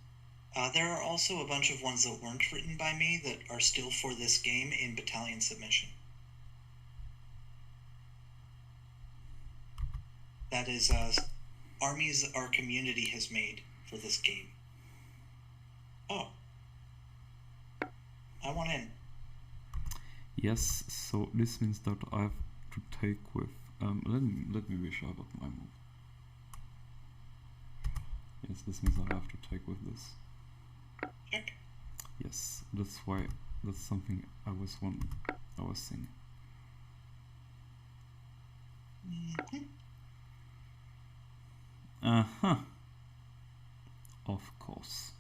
There are also a bunch of ones that weren't written by me that are still for this game in Battalion submission. That is, armies our community has made for this game. Oh. I want in. Yes, so this means that I have to take with... let me be sure about my move. Yes, this means I have to take with this. Check. Yes, that's why, that's something I was saying. Uh-huh. Of course.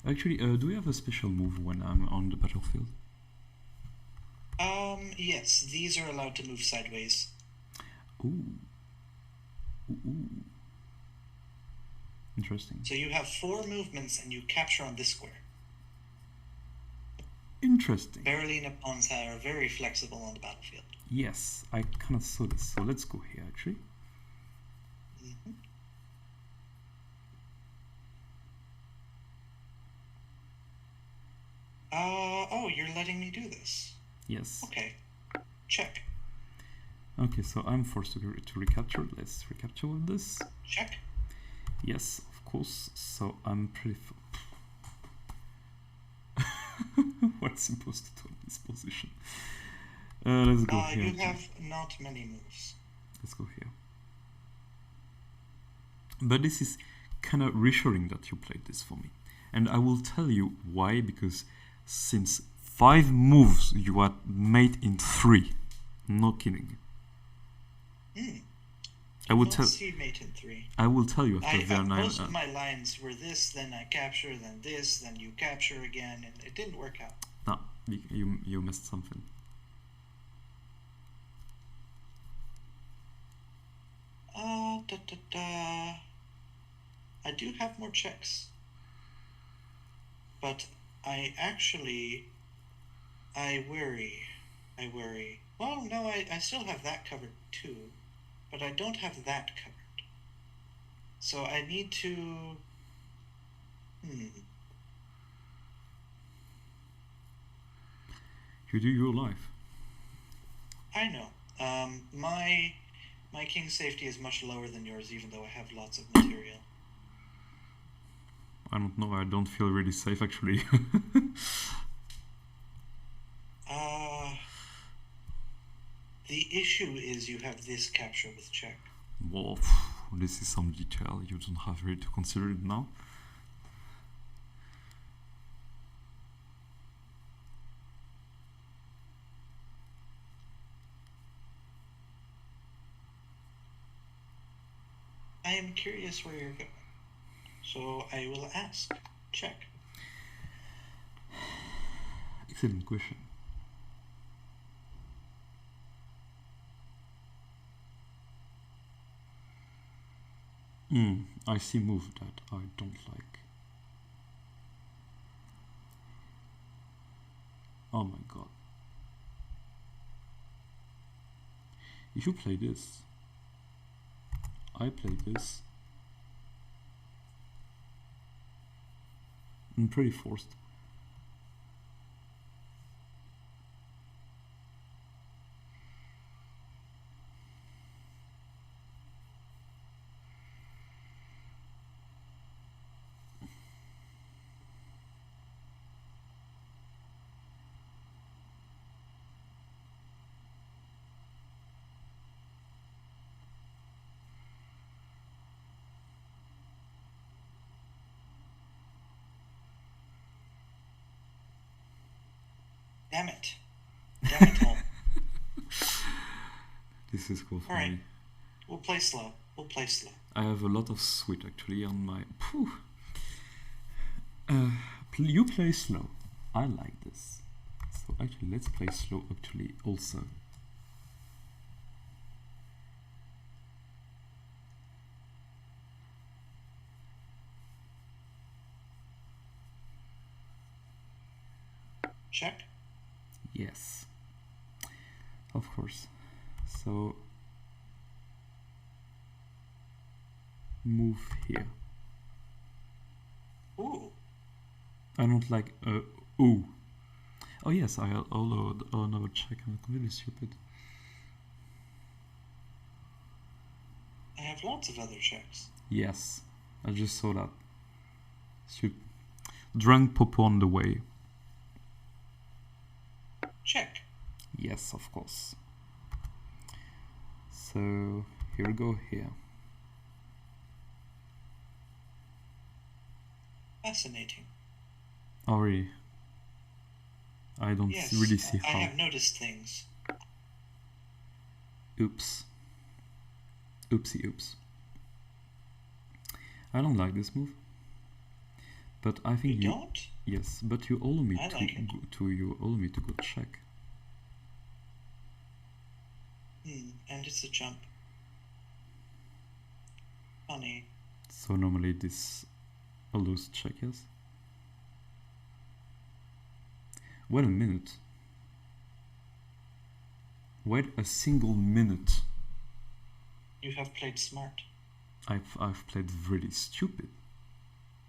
Actually, do we have a special move when I'm on the battlefield? Yes, these are allowed to move sideways. Ooh. Ooh. Interesting. So you have 4 movements and you capture on this square. Interesting. Berlin pawns are very flexible on the battlefield. Yes, I kind of saw this. So let's go here, actually. Oh, you're letting me do this. Yes. Okay. Check. Okay, so I'm forced to recapture. Let's recapture with this. Check. Yes, of course. So I'm pretty... What's supposed to do in this position? Let's go here. You have not many moves. Let's go here. But this is kind of reassuring that you played this for me. And I will tell you why, because since 5 moves you had made in 3. No kidding. I will tell. Mate in 3. I will tell you after the 9. Most of my lines were this, then I capture, then this, then you capture again, and it didn't work out. No, you missed something. I do have more checks, but I worry. Well, no, I still have that covered too, but I don't have that covered. So I need to... You do your life. I know. My king's safety is much lower than yours, even though I have lots of material. I don't know, I don't feel really safe, actually. The issue is you have this capture with check. Well, this is some detail. You don't have really to consider it now. I am curious where you're going. So I will ask. Check. Excellent question. I see move that I don't like. Oh my god. If you play this, I play this, I'm pretty forced. Damn it. Damn it all. This is cool for Alright. me. We'll play slow. We'll play slow. I have a lot of sweat actually on my... you play slow. I like this. So actually let's play slow actually also. Check. Yes. Of course. So move here. Ooh. I don't like ooh. Oh yes, I'll another check. I'm completely stupid. I have lots of other checks. Yes, I just saw that. Drunk Popo on the way. Check. Yes, of course. So here we go here. Fascinating. Oh really? I don't Yes, really see I how. have noticed things. Oops. Oopsie oops. I don't like this move. But I think You don't? yes, but you allow me I to like it. you allow me to go check. And it's a jump. Funny. So normally this allows check, yes? Wait a minute. Wait a single minute. You have played smart. I've played really stupid.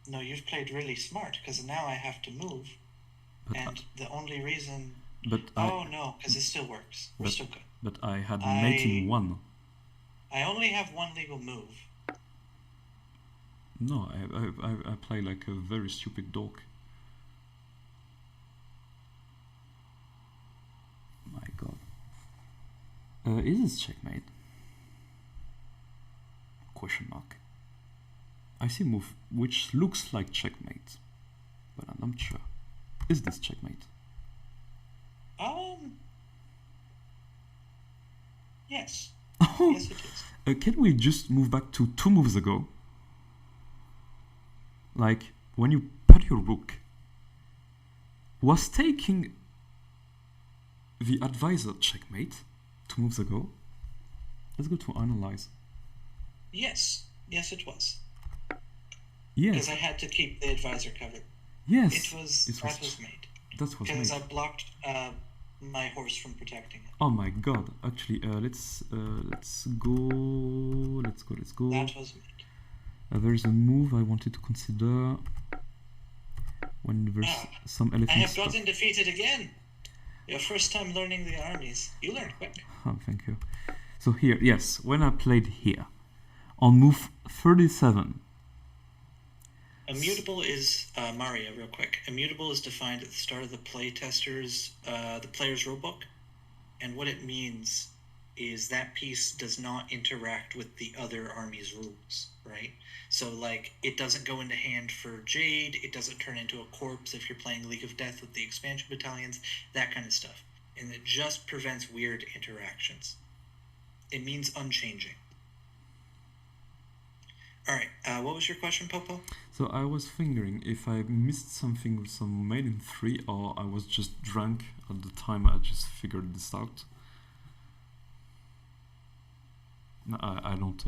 No, you've played really smart, because now I have to move. But And the only reason... but Oh, no, because it still works. We're still good. But I had mate in one. I only have one legal move. No, I play like a very stupid dog. My god. Is this checkmate? Question mark. I see move which looks like checkmate, but I'm not sure. Is this checkmate? Yes. Oh, Yes, it is. can we just move back to 2 moves ago? Like, when you put your rook, was taking the advisor checkmate 2 moves ago? Let's go to analyze. Yes. Yes, it was. Yes. Because I had to keep the advisor covered. Yes. That was made. That was Because made. I blocked my horse from protecting it. Oh my god! Actually, let's go. Let's go. That was made. There is a move I wanted to consider when there's some elephant. I have gotten defeated again. Your first time learning the armies. You learned quick. Oh, thank you. So here, yes, when I played here, on move 37. Immutable is, Maria, real quick. Immutable is defined at the start of the player's rulebook. And what it means is that piece does not interact with the other army's rules, right? So, like, it doesn't go into hand for Jade, it doesn't turn into a corpse if you're playing League of Death with the expansion battalions, that kind of stuff. And it just prevents weird interactions. It means unchanging. What was your question, Popo? So I was figuring if I missed something with some made in 3 or I was just drunk at the time I just figured this out. No, I don't.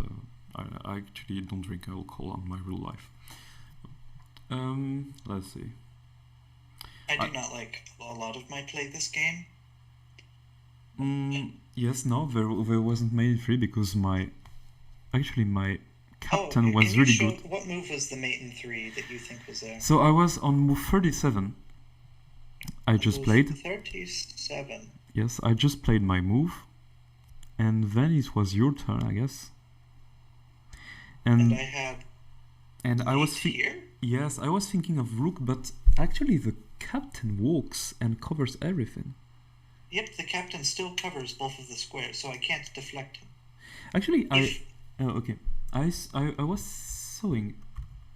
I actually don't drink alcohol in my real life. Let's see. I do not like a lot of my play this game. Yes, no, there wasn't made in 3 because my captain was can you really show good. What move was the mate in 3 that you think was there? So I was on move 37. I just played. 37. Yes, I just played my move. And then it was your turn, I guess. And I had. And I was here? Yes, I was thinking of rook, but actually the captain walks and covers everything. Yep, the captain still covers both of the squares, so I can't deflect him. Actually, okay. I was sewing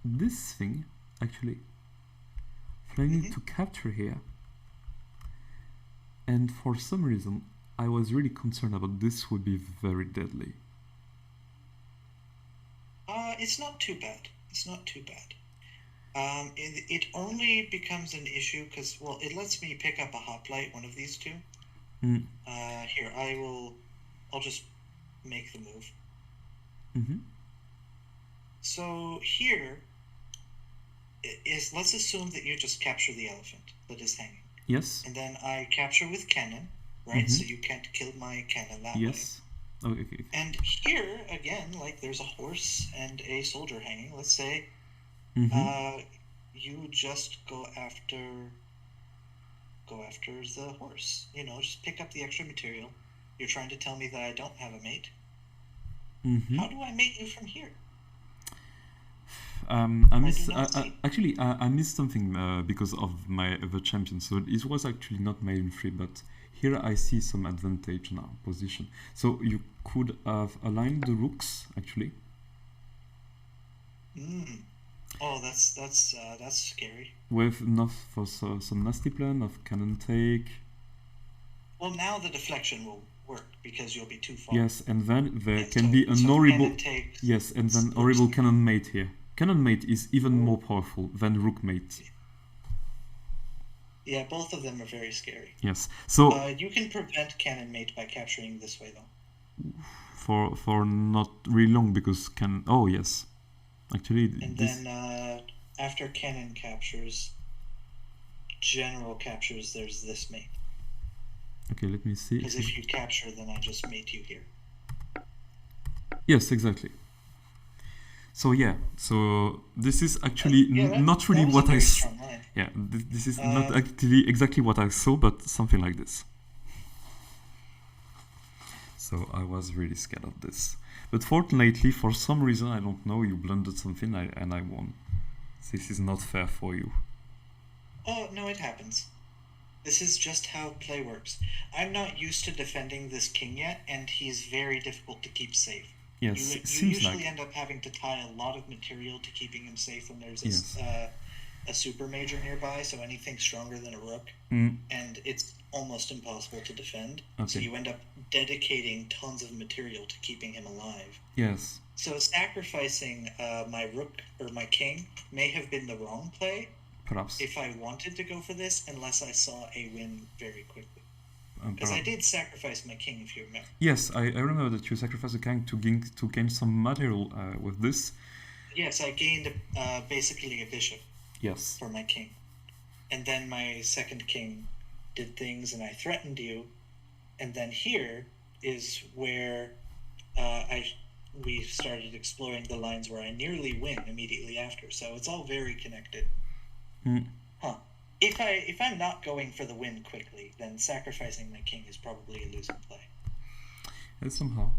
this thing, actually. But I need to capture here. And for some reason, I was really concerned about this would be very deadly. It's not too bad. It's not too bad. It only becomes an issue because, well, it lets me pick up a hoplite, one of these two. Here, I'll just make the move. So here let's assume that you just capture the elephant that is hanging. Yes. And then I capture with cannon, right? So you can't kill my cannon that way. Yes. Okay. And here, again, like there's a horse and a soldier hanging. Let's say you just go after the horse. You know, just pick up the extra material. You're trying to tell me that I don't have a mate. How do I mate you from here? I missed something because of the champion. So it was actually not made in 3, but here I see some advantage now, position. So you could have aligned the rooks, actually. Oh, that's scary. With enough for some nasty plan of cannon take. Well, now the deflection will work because you'll be too far. Yes, and then there can be an horrible. Yes, and then horrible cannon mate here. Cannon mate is even more powerful than rook mate. Yeah, both of them are very scary. Yes, so you can prevent cannon mate by capturing this way though. For not really long because can. Oh yes, actually. And then after cannon captures, general captures. There's this mate. Okay, let me see. Because if you capture, then I just mate you here. Yes, exactly. So yeah, so this is actually not really what I saw. Yeah, this is not actually exactly what I saw, but something like this. So I was really scared of this. But fortunately, for some reason, I don't know, you blundered something and I won. This is not fair for you. Oh, no, it happens. This is just how play works. I'm not used to defending this king yet, and he's very difficult to keep safe. Yes, you usually end up having to tie a lot of material to keeping him safe when there's a super major nearby, so anything stronger than a rook, and it's almost impossible to defend. Okay. So you end up dedicating tons of material to keeping him alive. Yes. So sacrificing my rook or my king may have been the wrong play. Perhaps. If I wanted to go for this, unless I saw a win very quickly. Because I did sacrifice my king, if you remember. Yes, I remember that you sacrificed a king to gain some material with this. Yes, I gained basically a bishop. Yes. For my king. And then my second king did things and I threatened you. And then here is where we started exploring the lines where I nearly win immediately after. So it's all very connected. If I'm not going for the win quickly, then sacrificing my king is probably a losing play. Somehow.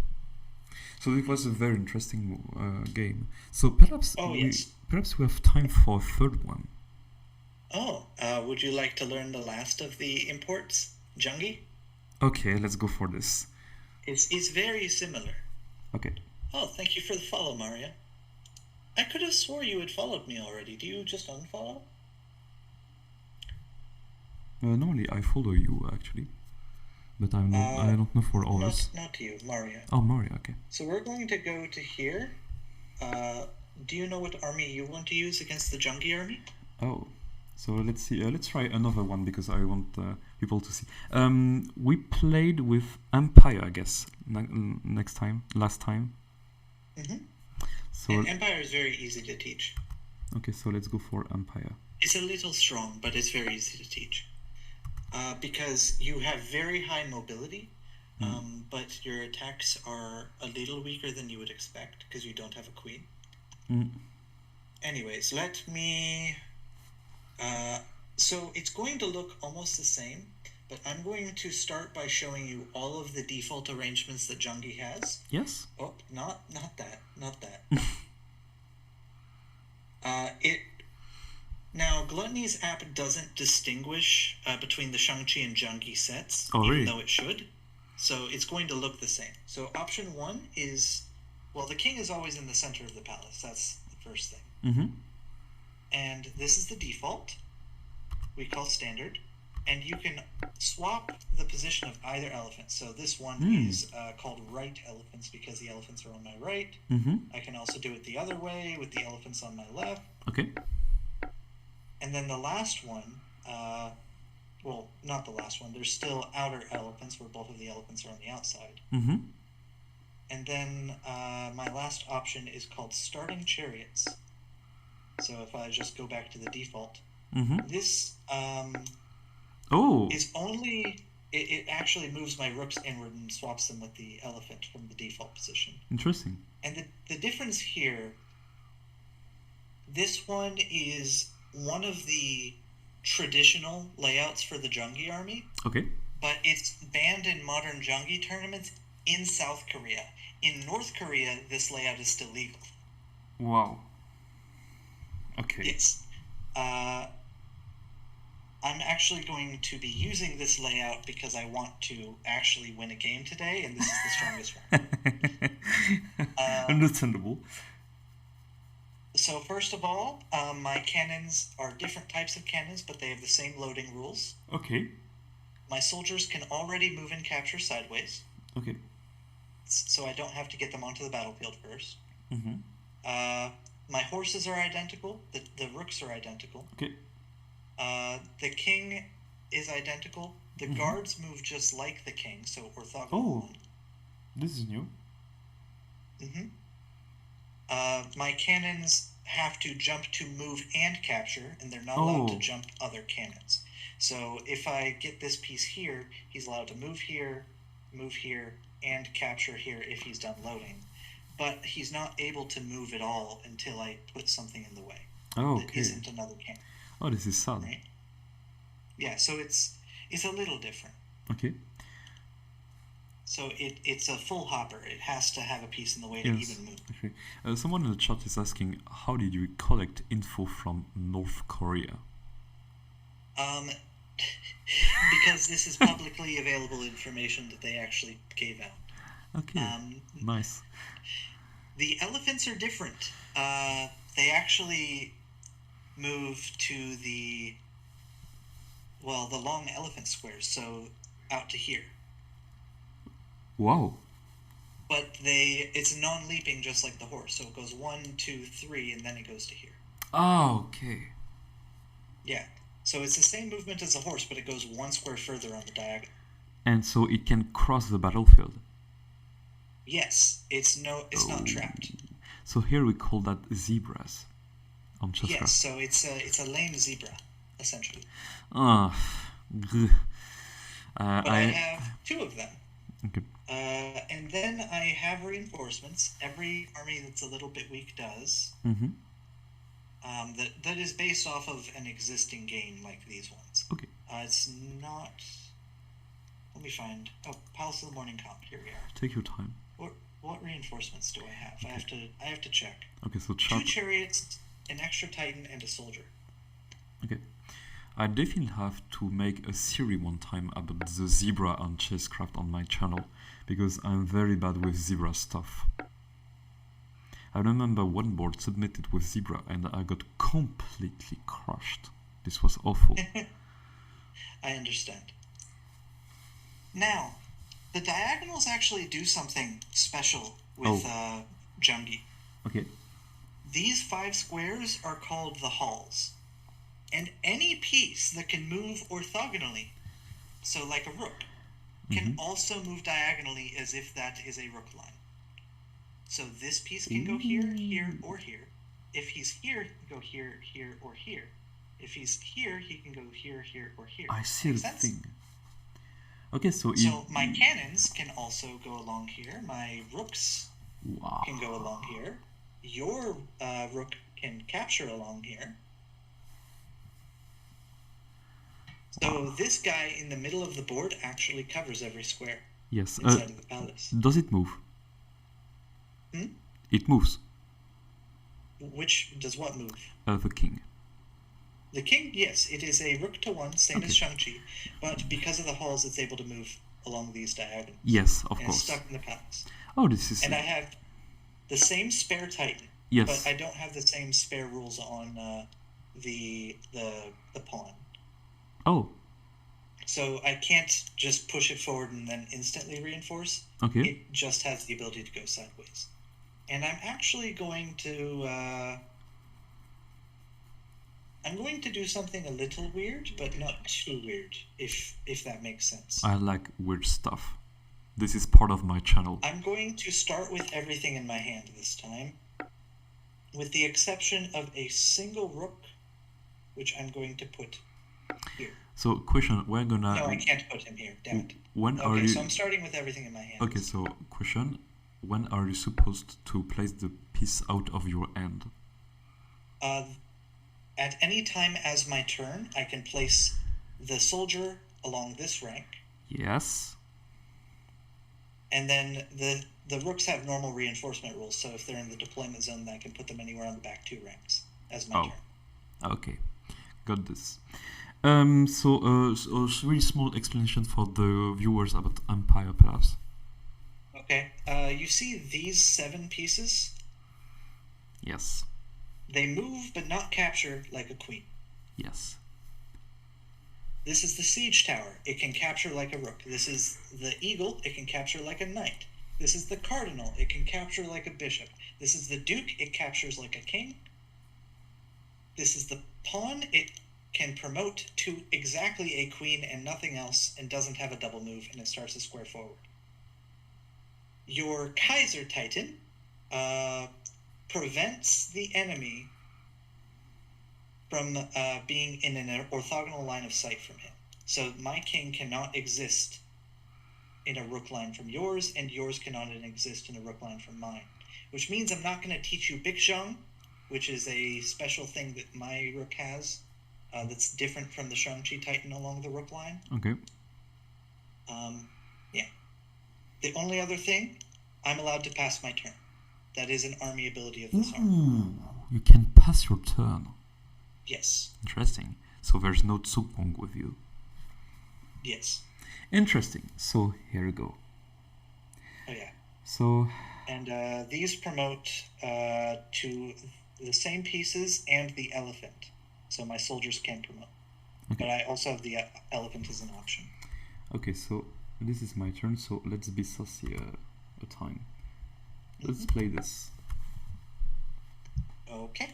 So it was a very interesting game. So perhaps we have time for a third one. Oh, would you like to learn the last of the imports, xiangqi? Okay, let's go for this. It's very similar. Okay. Oh, thank you for the follow, Maria. I could have swore you had followed me already. Do you just unfollow? Normally I follow you actually, but I don't know for others. Not you, Maria. Oh, Maria. Okay. So we're going to go to here. do you know what army you want to use against the xiangqi army? Oh, so let's see. Let's try another one because I want people to see. We played with Empire, I guess, last time. Mm-hmm. So And Empire is very easy to teach. okay, so let's go for Empire. It's a little strong, but it's very easy to teach. Because you have very high mobility, but your attacks are a little weaker than you would expect because you don't have a queen. Anyways, let me... so it's going to look almost the same, but I'm going to start by showing you all of the default arrangements that xiangqi has. Yes? Oh, not that. Now, Gluttony's app doesn't distinguish between the xiangqi and xiangqi sets, even though it should. So it's going to look the same. So option 1 is, well, the king is always in the center of the palace. That's the first thing. Mm-hmm. And this is the default. We call standard. And you can swap the position of either elephant. So this one is called right elephants because the elephants are on my right. Mm-hmm. I can also do it the other way with the elephants on my left. Okay. And then the last one, well, not the last one, there's still outer elephants where both of the elephants are on the outside. Mm-hmm. And then my last option is called starting chariots. So if I just go back to the default, this is only, it actually moves my rooks inward and swaps them with the elephant from the default position. Interesting. And the difference here, this one is one of the traditional layouts for the xiangqi army. Okay. But it's banned in modern xiangqi tournaments in South Korea. In North Korea, this layout is still legal. Wow. Okay. Yes. I'm actually going to be using this layout because I want to actually win a game today, and this is the strongest one. Understandable. So first of all, my cannons are different types of cannons, but they have the same loading rules. Okay. My soldiers can already move and capture sideways. Okay. So I don't have to get them onto the battlefield first. Mm-hmm. My horses are identical. The rooks are identical. Okay. The king is identical. The guards move just like the king, so orthogonal. Oh, this is new. My cannons have to jump to move and capture, and they're not allowed to jump other cannons. So if I get this piece here, he's allowed to move here, and capture here if he's done loading. But he's not able to move at all until I put something in the way. Oh, that isn't another cannon. Oh, this is sad. Right? Yeah, so it's a little different. Okay. So it's a full hopper. It has to have a piece in the way to even move. Okay. Someone in the chat is asking, how did you collect info from North Korea? Because this is publicly available information that they actually gave out. Okay. Nice. The elephants are different. They actually move to the long elephant squares, so out to here. Wow. But it's non-leaping just like the horse, so it goes 1, 2, 3, and then it goes to here. Oh, okay. Yeah. So it's the same movement as a horse, but it goes 1 square further on the diagonal. And so it can cross the battlefield. Yes, it's not trapped. So here we call that zebras on chesscraft. Yes, so it's a lame zebra, essentially. But I have 2 of them. Okay. And then I have reinforcements. Every army that's a little bit weak does. That is based off of an existing game like these ones. Okay. It's not... Let me find... Oh, Palace of the Morning Calm. Here we are. Take your time. What reinforcements do I have? Okay. I have to check. Okay, so 2 chariots, an extra titan, and a soldier. Okay. I definitely have to make a series one time about the zebra on chesscraft on my channel, because I'm very bad with zebra stuff. I remember one board submitted with zebra and I got completely crushed. This was awful. I understand. Now, the diagonals actually do something special with xiangqi. Okay. These 5 squares are called the halls. And any piece that can move orthogonally, so like a rook, can also move diagonally as if that is a rook line. So this piece can go here, here, or here. If he's here, he can go here, here, or here. If he's here, he can go here, here, or here. I see the thing. Okay, so my cannons can also go along here. My rooks can go along here. Your rook can capture along here. So this guy in the middle of the board actually covers every square. Yes. Inside of the palace. Does it move? It moves. Which does what move? The king. The king, yes, it is a rook to 1, same as xiangqi, but because of the halls, it's able to move along these diagonals. Yes, of and course. It's stuck in the palace. Oh, this is. And I have the same spare titan. Yes. But I don't have the same spare rules on the pawn. Oh. So I can't just push it forward and then instantly reinforce. Okay. It just has the ability to go sideways. And I'm actually going to do something a little weird, but not too weird, if that makes sense. I like weird stuff. This is part of my channel. I'm going to start with everything in my hand this time, with the exception of a single rook, which I'm going to put here. So, question, we're gonna... No, I can't put him here, damn it. Okay, so I'm starting with everything in my hand. Okay, so, question, when are you supposed to place the piece out of your hand? At any time as my turn, I can place the soldier along this rank. Yes. And then the rooks have normal reinforcement rules, so if they're in the deployment zone, I can put them anywhere on the back 2 ranks as my turn. Okay, got this. So a really small explanation for the viewers about Empire Palace. Okay, you see these 7 pieces? Yes. They move but not capture like a queen. Yes. This is the siege tower. It can capture like a rook. This is the eagle. It can capture like a knight. This is the cardinal. It can capture like a bishop. This is the duke. It captures like a king. This is the pawn. It can promote to exactly a queen and nothing else and doesn't have a double move, and it starts to square forward. Your Kaiser Titan prevents the enemy from being in an orthogonal line of sight from him. So my king cannot exist in a rook line from yours, and yours cannot exist in a rook line from mine. Which means I'm not going to teach you Bikzhang, which is a special thing that my rook has that's different from the xiangqi Titan along the rook line. Okay. Yeah. The only other thing, I'm allowed to pass my turn. That is an army ability of this army. You can pass your turn. Yes. Interesting. So there's no Tsukbong with you. Yes. Interesting. So here we go. Oh yeah. So. And these promote to the same pieces and the elephant. So my soldiers can promote. Okay. But I also have the elephant as an option. Okay, so this is my turn. So let's be saucy a time. Let's play this. Okay.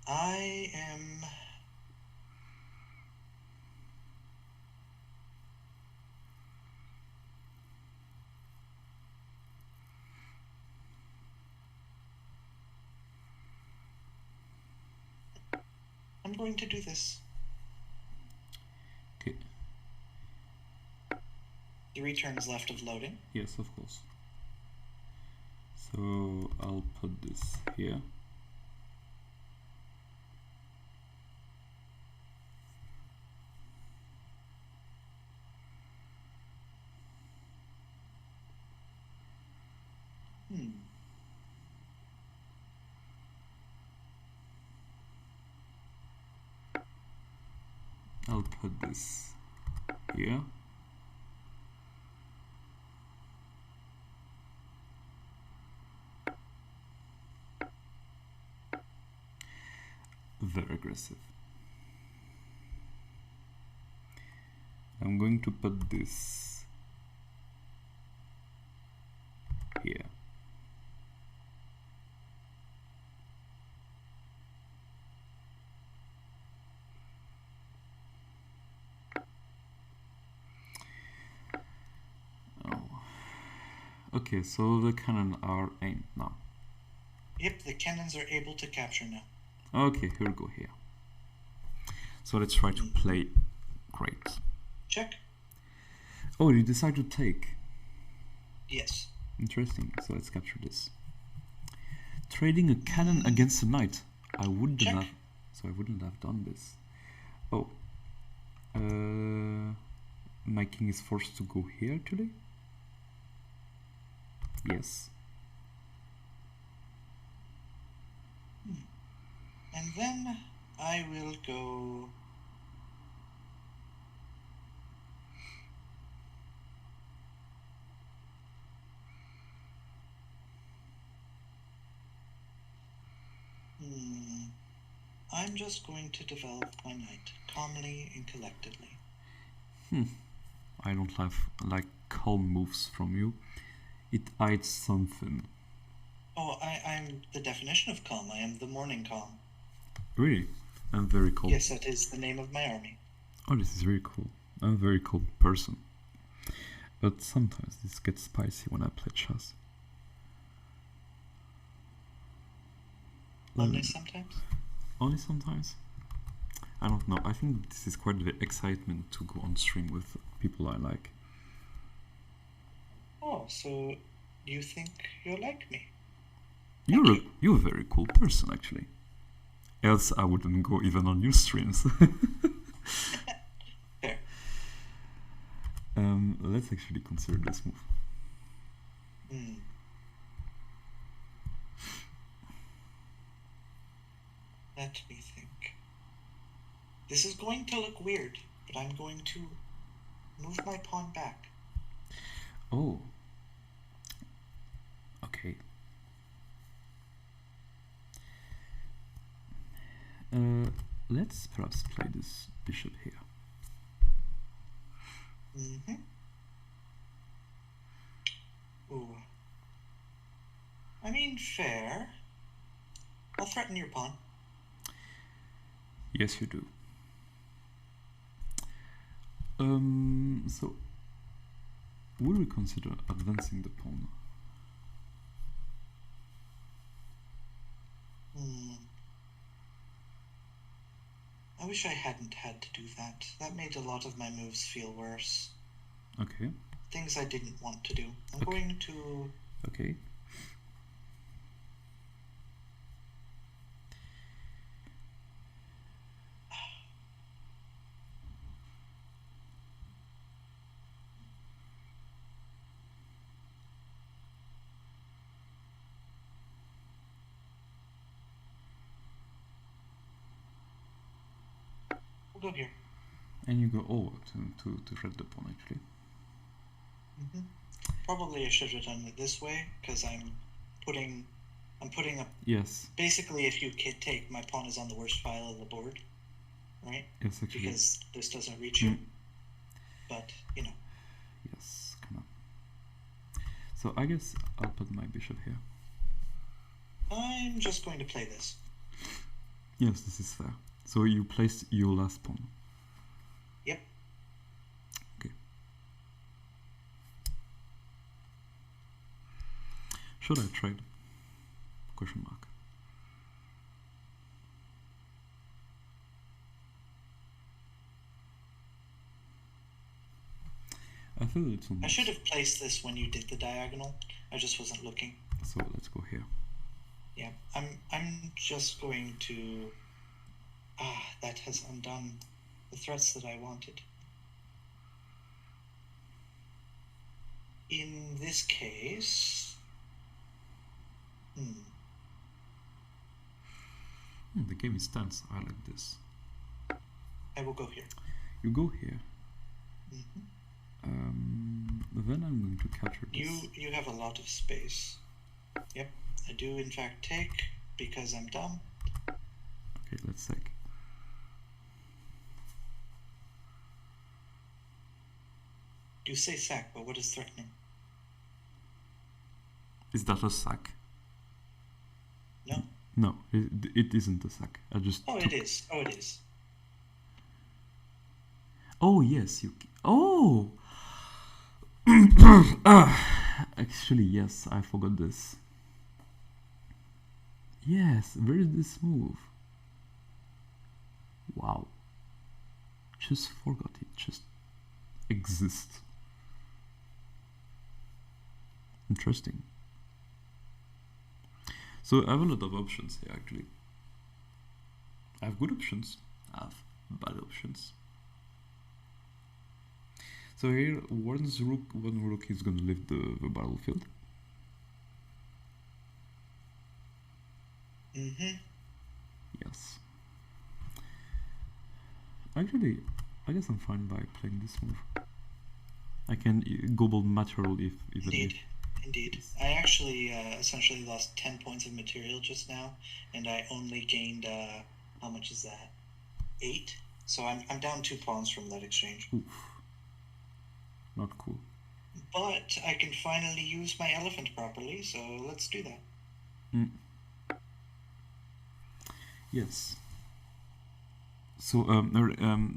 I am... I'm going to do this. Okay. 3 turns left of loading. Yes, of course. So I'll put this here. I'll put this here. Very aggressive. I'm going to put this here. Okay, so the cannon are aimed now. Yep, the cannons are able to capture now. Okay, here we go here. So let's try to play. Great. Check. Oh, you decide to take. Yes. Interesting. So let's capture this. Trading a cannon against a knight. I wouldn't Check. have. So I wouldn't have done this. Oh. My king is forced to go here today. Yes. And then I will go. I'm just going to develop my knight calmly and collectedly. I don't have like calm moves from you. It hides something. Oh, I'm the definition of calm. I am the morning calm. Really? I'm very cold. Yes, that is the name of my army. Oh, this is very cool. I'm a very cold person. But sometimes this gets spicy when I play chess. Only sometimes? Only sometimes? I don't know. I think this is quite the excitement to go on stream with people I like. Oh, so you think you're like me? You're a very cool person, actually. Else I wouldn't go even on your streams. Fair. Let's actually consider this move. Let me think. This is going to look weird, but I'm going to move my pawn back. Oh. Okay. Let's perhaps play this bishop here. Ooh. I mean, fair. I'll threaten your pawn. Yes, you do. So, will we consider advancing the pawn? I wish I hadn't had to do that. That made a lot of my moves feel worse. Okay. Things I didn't want to do. I'm going to... Okay. We'll go here. And you go to red the pawn, actually. Probably I should have done it this way, because I'm putting a... Yes. Basically, if you take, my pawn is on the worst file of the board, right? Yes, actually. Because this doesn't reach you. But, you know. Yes, come on. So I guess I'll put my bishop here. I'm just going to play this. Yes, this is fair. So you placed your last pawn. Yep. Okay. Should I trade? Question mark. I feel it's almost... I should have placed this when you did the diagonal. I just wasn't looking. So let's go here. Yeah, I'm just going to... that has undone the threats that I wanted. In this case... The game is tense. I like this. I will go here. You go here. Then I'm going to capture this. You have a lot of space. Yep, I do in fact take, because I'm dumb. Okay, let's take. You say sack, but what is threatening? Is that a sack? No. No, it isn't a sack. I just... Oh, it is. Oh, it is. Oh, yes, you... Oh! Actually, yes, I forgot this. Yes, where is this move? Wow. Just forgot it. Just exists. Interesting. So I have a lot of options here actually. I have good options. I have bad options. So here, one rook is gonna leave the battlefield. Yes. Actually, I guess I'm fine by playing this move. I can gobble material if even Indeed. if... Indeed. I actually essentially lost 10 points of material just now, and I only gained, how much is that? 8? So I'm down 2 pawns from that exchange. Oof. Not cool. But I can finally use my elephant properly, so let's do that. Yes. So,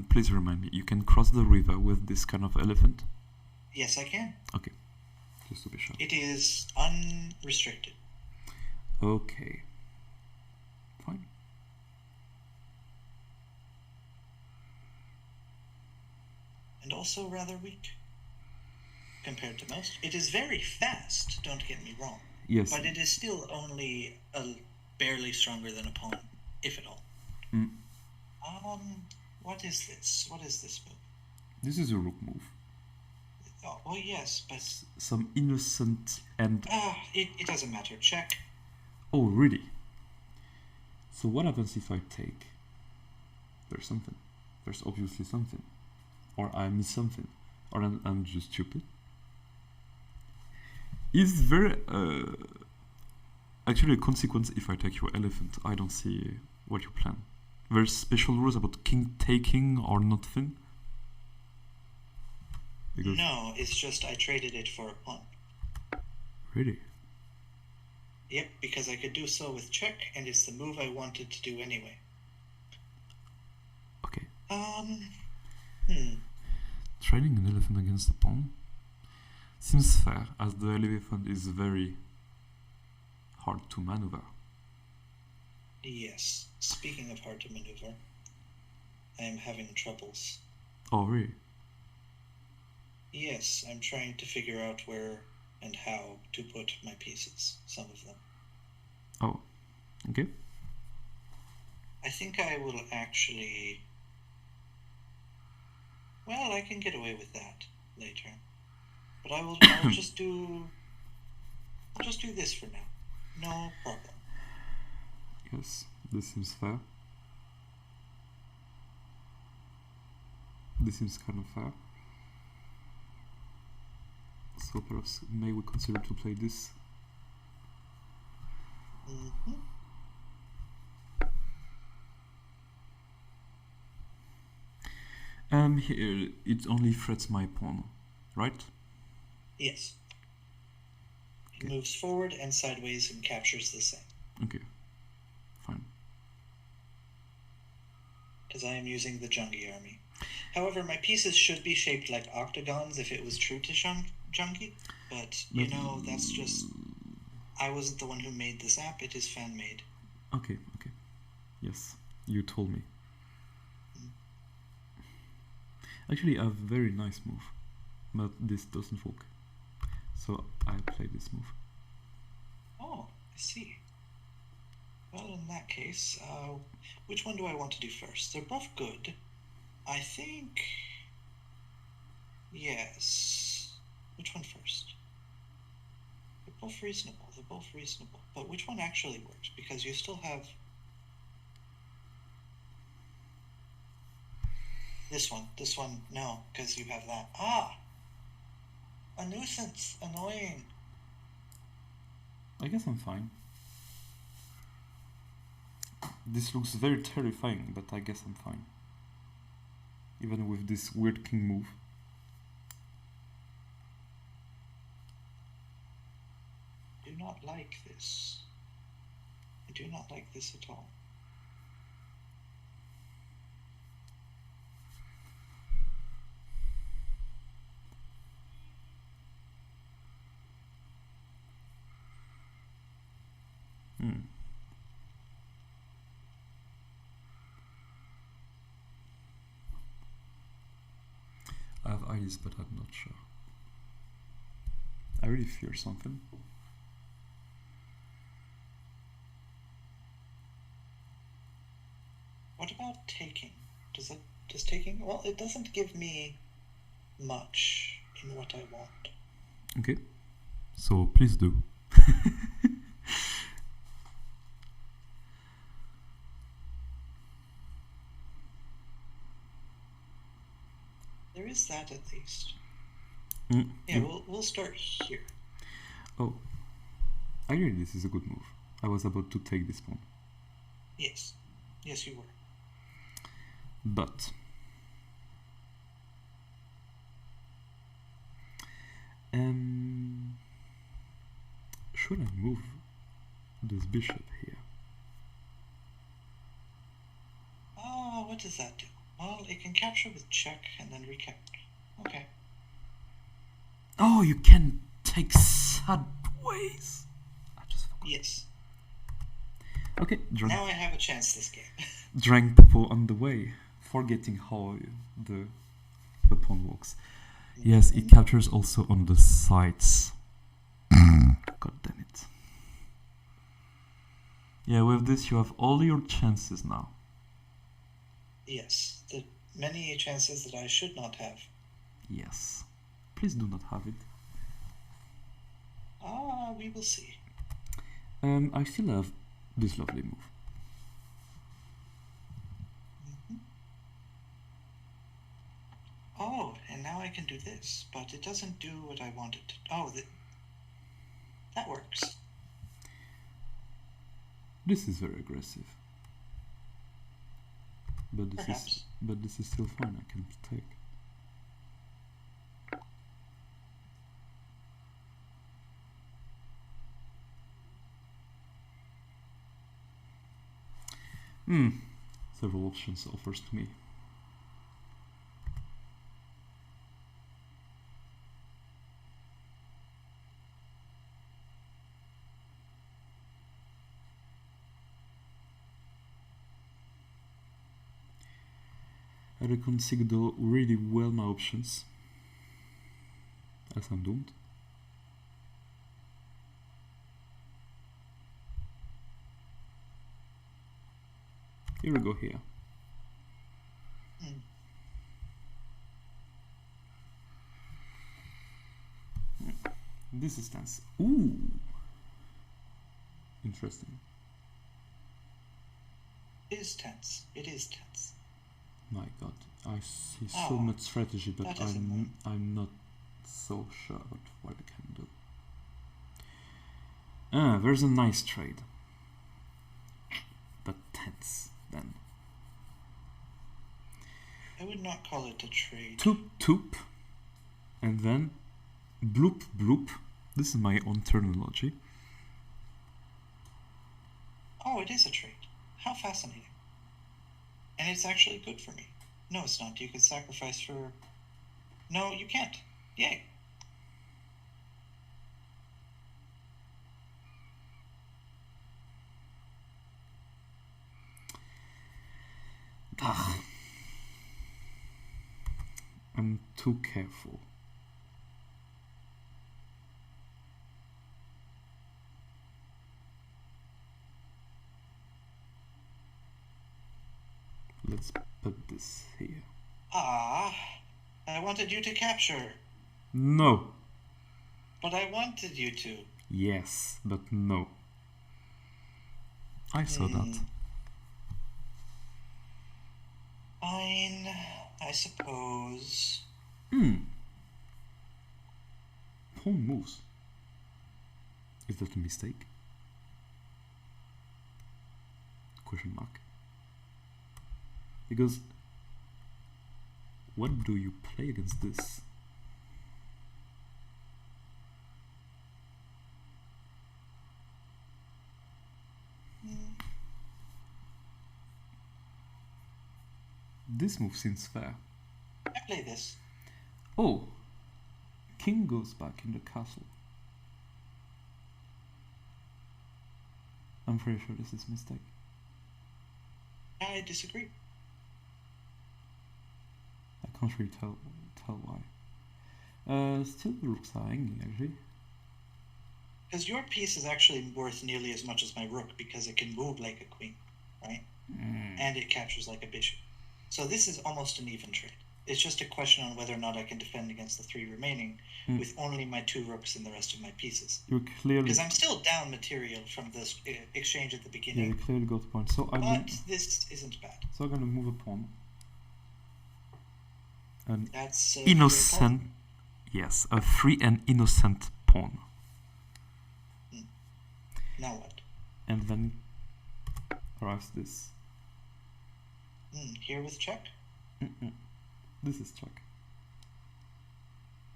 please remind me, you can cross the river with this kind of elephant? Yes, I can. Okay. Just to be sure. It is unrestricted. Okay. Fine. And also rather weak compared to most. It is very fast, don't get me wrong. Yes. But it is still only barely stronger than a pawn, if at all. What is this? What is this move? This is a rook move. Oh, well, yes, but... Some innocent and... it doesn't matter. Check. Oh, really? So what happens if I take? There's something. There's obviously something. Or I miss something. Or I'm just stupid. Is there actually a consequence if I take your elephant? I don't see what you plan. There's special rules about king taking or nothing? Because no, it's just I traded it for a pawn. Really? Yep, because I could do so with check, and it's the move I wanted to do anyway. Okay. Trading an elephant against a pawn seems fair, as the elephant is very hard to maneuver. Yes. Speaking of hard to maneuver, I am having troubles. Oh, really? Yes, I'm trying to figure out where and how to put my pieces, some of them. Oh, okay. I think I will actually... Well, I can get away with that later. But I'll just do... I'll just do this for now. No problem. Yes, this seems fair. This seems kind of fair. So perhaps may we consider to play this? Here it only threats my pawn, right? Yes. He moves forward and sideways and captures the same. Okay, fine. Because I am using the xiangqi army. However, my pieces should be shaped like octagons if it was true to xiangqi, but you know, that's just... I wasn't the one who made this app, it is fan-made. Okay. Yes, you told me. Actually, I have a very nice move, but this doesn't work. So I play this move. Oh, I see. Well, in that case, which one do I want to do first? They're both good. I think... Yes. Which one first? They're both reasonable. But which one actually works? Because you still have... This one, no, because you have that. A nuisance, annoying. I guess I'm fine. This looks very terrifying, but I guess I'm fine. Even with this weird king move. I do not like this. I do not like this at all. armies, but I'm not sure. I really fear something. What about taking? Does taking? Well, it doesn't give me much in what I want. Okay, so please do. There is that at least. Mm. Yeah, we'll start here. Oh, I agree. This is a good move. I was about to take this pawn. Yes, you were. But should I move this bishop here? Oh, what does that do? Well, it can capture with check and then recapture. Okay. Oh, you can take sideways. I just forgot. Yes. Okay, now I have a chance this game. Drank Popo on the way, forgetting how the pawn works. Yes, it captures also on the sides. God damn it. Yeah, with this you have all your chances now. Yes, the many chances that I should not have. Yes. Please do not have it. We will see. I still have this lovely move. Oh, and now I can do this, but it doesn't do what I wanted to. Oh, that works. This is very aggressive. But this is still fine. I can take. Several options offers to me. I reconsider really well my options, as I'm doomed. Here we go here. This is tense. Ooh! Interesting. It is tense. It is tense. My god, I see so much strategy, but I'm not so sure about what I can do. There's a nice trade. But tense, then. I would not call it a trade. Toop, toop. And then bloop, bloop. This is my own terminology. Oh, it is a trade. How fascinating. And it's actually good for me. No, it's not. You could sacrifice for... No, you can't. Yay. I'm too careful. Let's put this here. I wanted you to capture. No. But I wanted you to. Yes, but no. I saw that. Fine, I suppose. Pawn moves. Is that a mistake? Question mark. Because what do you play against this? This move seems fair. I play this. Oh, king goes back in the castle. I'm pretty sure this is a mistake. I disagree. I can't really tell why. Still the rooks are hanging, actually. Because your piece is actually worth nearly as much as my rook, because it can move like a queen, right? And it captures like a bishop. So this is almost an even trade. It's just a question on whether or not I can defend against the 3 remaining with only my 2 rooks and the rest of my pieces. You're clearly... Because I'm still down material from this exchange at the beginning. Yeah, you clearly got the point. So this isn't bad. So I'm gonna move a pawn. An That's innocent... Yes, a free and innocent pawn. Now what? And then arrives this. Here with check? This is check.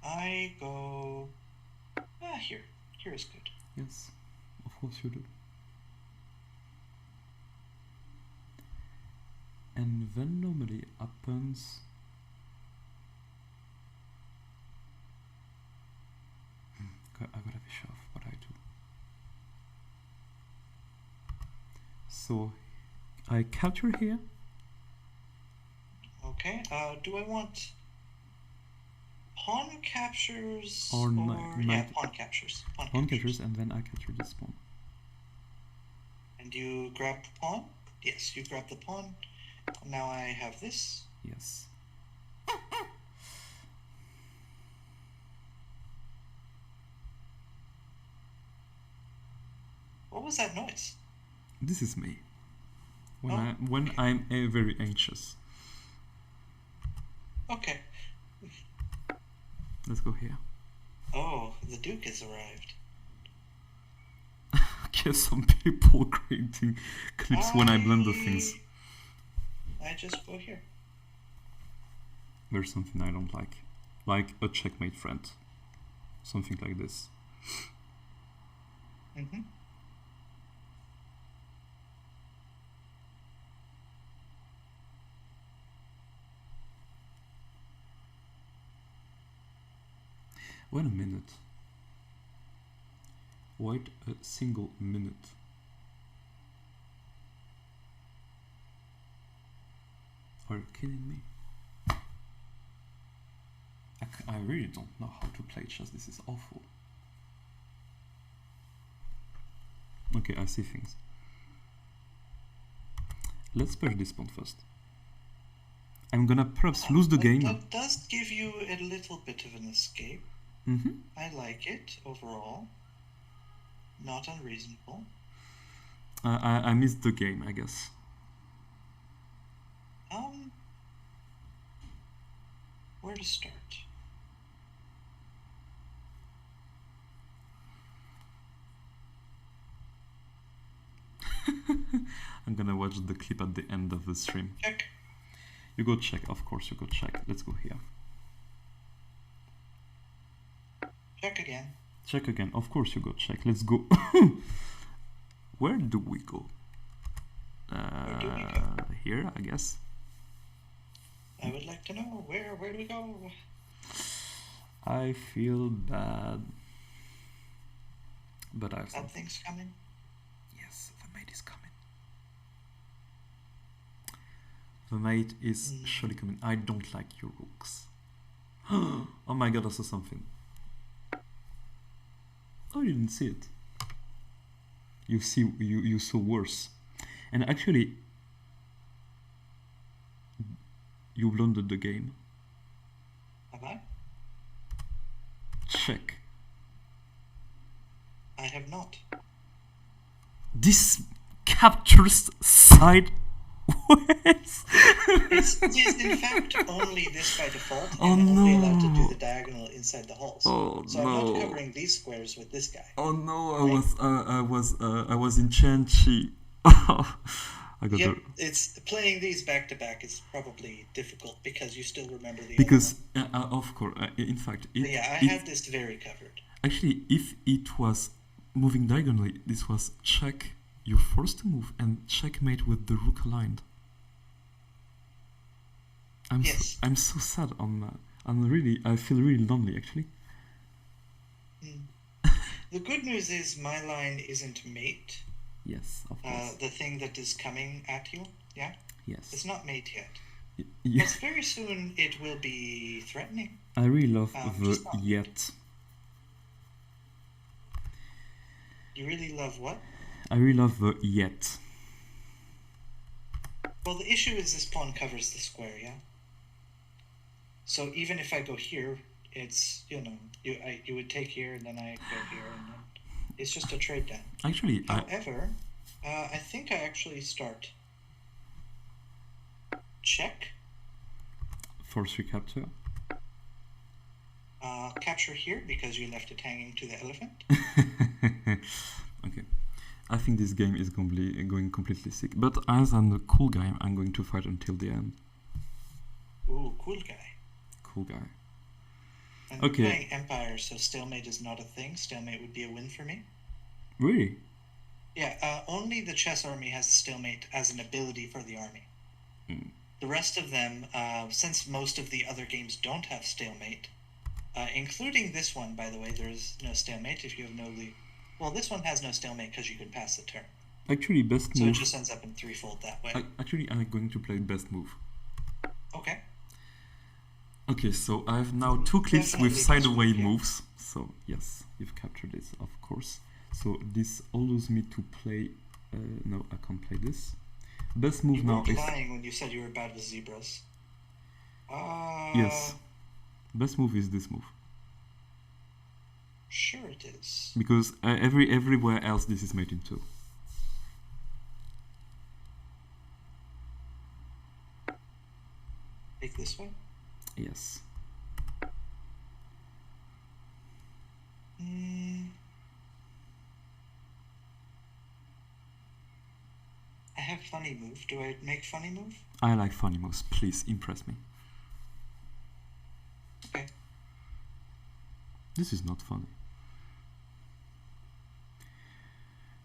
I go... here. Here is good. Yes, of course you do. And then normally happens... I gotta be sure of what I do. So I capture here. Okay. Do I want pawn captures or yeah, pawn captures. Pawn captures, and then I capture this pawn. And you grab the pawn? Yes, you grab the pawn. Now I have this. Yes. What was that noise? This is me. When I'm very anxious. Okay. Let's go here. Oh, the Duke has arrived. Okay, some people creating clips when I blunder things. I just go here. There's something I don't like a checkmate friend. Something like this. Wait a minute. Wait a single minute. Are you kidding me? I really don't know how to play chess. This is awful. Okay, I see things. Let's push this pawn first. I'm gonna perhaps lose the game. That does give you a little bit of an escape. I like it overall. Not unreasonable. I missed the game, I guess. Where to start? I'm gonna watch the clip at the end of the stream. Check. You go check, of course you go check. Let's go here. Check again. Check again, of course you go check. Let's go. Where do we go? Where do we go? Here, I guess. I would like to know where do we go? I feel bad. But I've Bad things coming? Yes, the mate is coming. The mate is surely coming. I don't like your rooks. Oh my god, I saw something. Oh, you didn't see it. You saw worse. And actually, you blundered the game. Have I? Check. I have not. This captures sideways. It is in fact only this by default, and only allowed to do the diagonal inside the halls. Oh, so I'm not covering these squares with this guy. Oh no, I was in xiangqi. I got it's playing these back to back is probably difficult because you still remember the of course, in fact, I had this very covered. Actually, if it was moving diagonally, this was check. You're forced to move and checkmate with the rook aligned. I'm so sad I feel really lonely actually. The good news is my line isn't mate. Yes, of course. The thing that is coming at you, yeah? Yes. It's not mate yet. Yeah. Because very soon it will be threatening. I really love the just not. yet. You really love what? I really love the yet. Well, the issue is this pawn covers the square, yeah? So even if I go here, it's, you know, you would take here, and then I go here, and then it's just a trade down. Actually, However, I think I actually start check. force recapture. Capture here because you left it hanging to the elephant. Okay. I think this game is going completely sick. But as I'm the cool guy, I'm going to fight until the end. Ooh, cool guy. Cool guy. And Okay. we're playing Empire, so stalemate is not a thing. Stalemate would be a win for me. Really? Yeah, only the chess army has stalemate as an ability for the army. The rest of them, since most of the other games don't have stalemate, including this one, by the way, there is no stalemate if you have no lead. Well, this one has no stalemate because you can pass the turn. Actually, best So move. it just ends up in threefold that way. Actually, I'm going to play best move. Okay. Okay, so I have now two clips with Definitely sideaway best move, yeah. moves. So yes, you've captured it, of course. So this allows me to play. No, I can't play this. Best move You now weren't is lying when you said you were bad with zebras. yes. Best move is this move Sure it is. because everywhere else this is made into. Take this way. Yes. I have funny move. Do I make funny move? I like funny moves. Please impress me. Okay. This is not funny.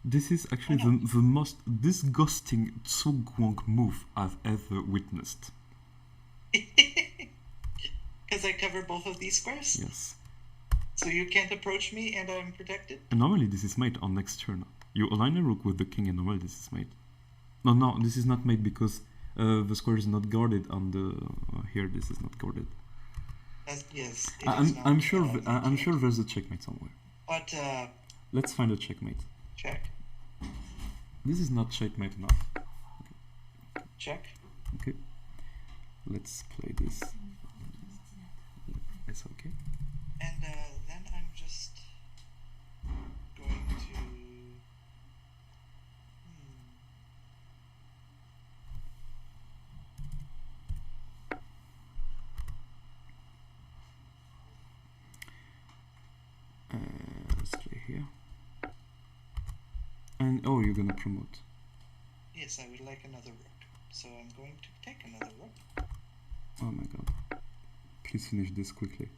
This is actually Why not? the most disgusting Zugwang move I've ever witnessed. Because I cover both of these squares? Yes. So you can't approach me and I'm protected? And normally this is made on next turn. You align a rook with the king and normally this is made. No, this is not made because the square is not guarded on the... here this is not guarded. Yes. I'm sure there's a checkmate somewhere. But, Let's find a checkmate. check. This is not checkmate enough. Check. Okay. Let's play this. It's okay. And then I'm just going to... Let's play here. And oh, you're gonna promote. Yes, I would like another rook. So I'm going to take another rook. Oh my god. Please finish this quickly.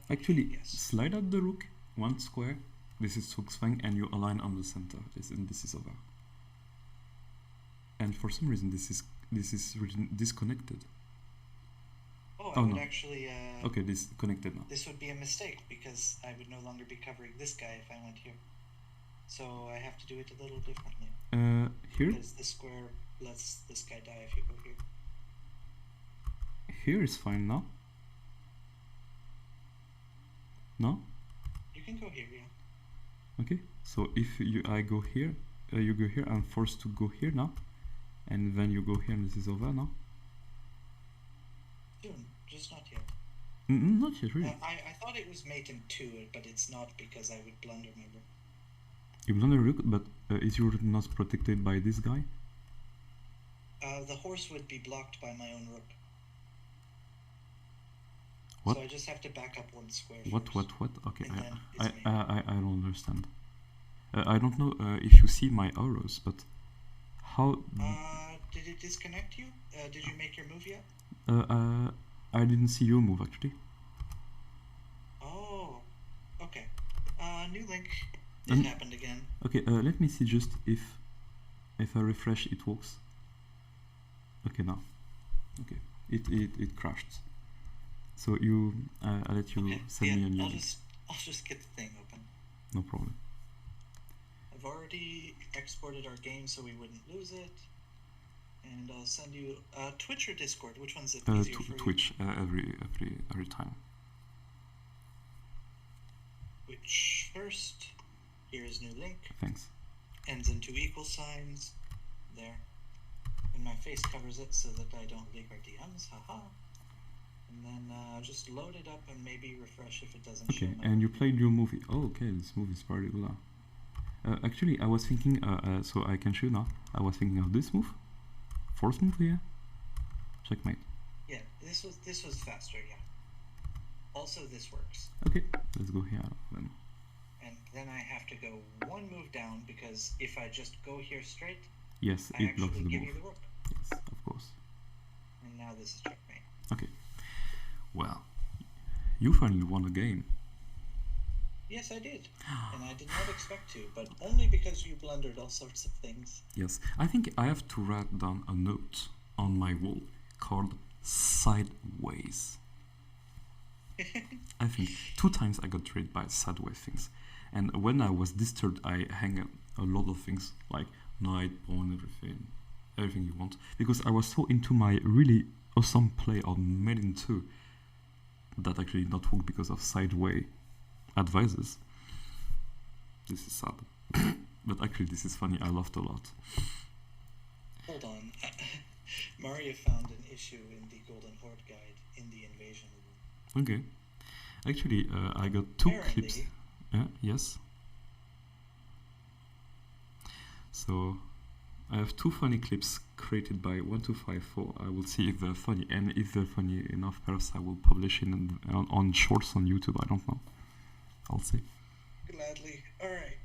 Actually, yes. slide out the rook, one square. This is Zugzwang, and you align on the center. This is over. And for some reason, this is written disconnected. Oh, Oh, I would no. actually... Okay, this is connected now. This would be a mistake because I would no longer be covering this guy if I went here. So I have to do it a little differently. Here? Because this square lets this guy die if you go here. Here is fine now. No? You can go here, yeah. Okay, so if I go here, you go here, I'm forced to go here now. And then you go here and this is over now. Soon, just not yet. Not yet, really. I thought it was mate in 2, but it's not because I would blunder my rook. You blunder rook, but is your rook not protected by this guy? The horse would be blocked by my own rook. What? So I just have to back up one square What? first. Okay, And then I it's me. don't understand. I don't know if you see my arrows, but how? Did it disconnect you? Did you make your move yet? I didn't see your move actually. Oh, okay. New link. It happened again. Okay, let me see just if I refresh it works. Okay, now. Okay, it crashed. So I'll let you Okay, send me a new link. I'll just get the thing open. No problem. I've already exported our game so we wouldn't lose it. And I'll send you Twitch or Discord. Which one's it easier for Twitch, you? every time. Twitch first. Here's new link. Thanks. Ends in 2 equal signs. There. And my face covers it so that I don't leak our DMs. Haha. And then just load it up and maybe refresh if it doesn't show. Okay, and you played your movie. Oh, okay, this movie is very good. Actually, I was thinking, so I can show now. I was thinking of this move. Fourth move here. Checkmate. Yeah, this was faster, yeah. Also, this works. Okay, let's go here then. And then I have to go 1 move down because if I just go here straight, yes, I it blocks actually the give move. you the rook. Yes, of course. And now this is checkmate. Okay. Well, you finally won the game. Yes, I did. And I did not expect to, but only because you blundered all sorts of things. Yes, I think I have to write down a note on my wall called sideways. I think 2 times I got tricked by sideways things. And when I was disturbed, I hang up a lot of things like knight, pawn, everything you want. Because I was so into my really awesome play on Made in 2 that actually did not work because of sideways advices. This is sad. But actually this is funny, I laughed a lot. Hold on. Maria found an issue in the Golden Horde guide in the invasion room. Okay. Actually, I got 2 Apparently. clips. Yes. So, I have 2 funny clips created by 1254. I will see if they're funny, and if they're funny enough, perhaps I will publish it on shorts on YouTube. I don't know. I'll see. Gladly. Alright.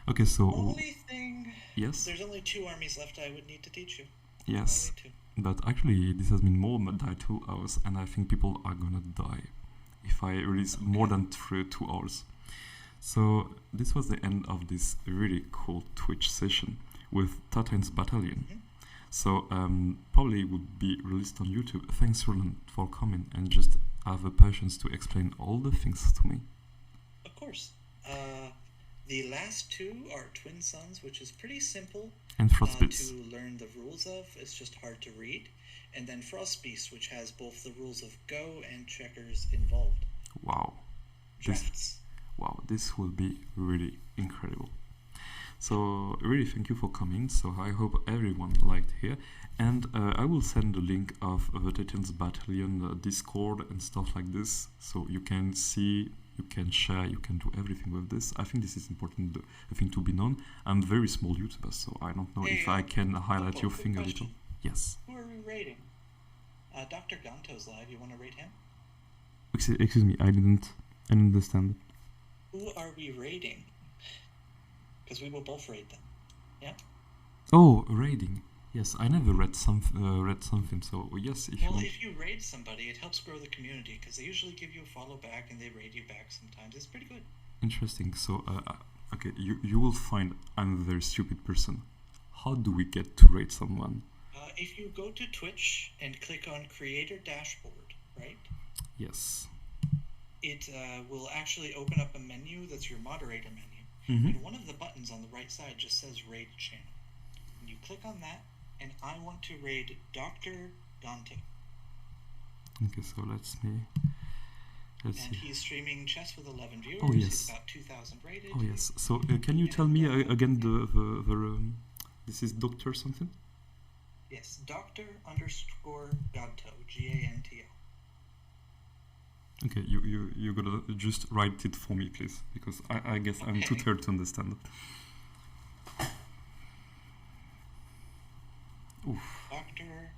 Okay, so Only thing... yes, There's only 2 armies left I would need to teach you. yes. Only 2. But actually, this has been more than 2 hours, and I think people are gonna die if I release more than 2 hours. So this was the end of this really cool Twitch session with Tatain's Battalion. Mm-hmm. So probably would be released on YouTube. Thanks, Roland, for coming and just have the patience to explain all the things to me. Of course. The last 2 are Twin Sons, which is pretty simple And Frostbits. to learn the rules of. It's just hard to read. And then Frostbeast, which has both the rules of Go and checkers involved. Wow. Drafts. Wow, this will be really incredible. So really thank you for coming. So I hope everyone liked here. And I will send the link of the Titans Battalion Discord and stuff like this. So you can see, you can share, you can do everything with this. I think this is important, I think, to be known. I'm a very small YouTuber, so I don't know if I can highlight your thing a little. Yes. Who are we rating? Dr. Ganto's live. You want to rate him? Excuse me, I didn't understand. Who are we rating? Because we will both rate them. Yeah? Oh, raiding. Yes, I never read something. So yes, if Well, you if you raid somebody, it helps grow the community because they usually give you a follow back and they raid you back sometimes. It's pretty good. interesting. So okay, you will find I'm a very stupid person. How do we get to rate someone? If you go to Twitch and click on Creator Dashboard, right? Yes. It will actually open up a menu that's your moderator menu. Mm-hmm. And one of the buttons on the right side just says Raid Channel. And you click on that, and I want to raid Dr. Ganto. Okay, so let's And see. he's streaming chess with 11 viewers. Oh, yes. He's about 2,000 rated. Oh yes. So can you tell me again the this is Doctor something? Yes, Dr. _ Ganto, Ganto. Okay, you gotta just write it for me, please, because I guess I'm too tired to understand. Oof. Dr.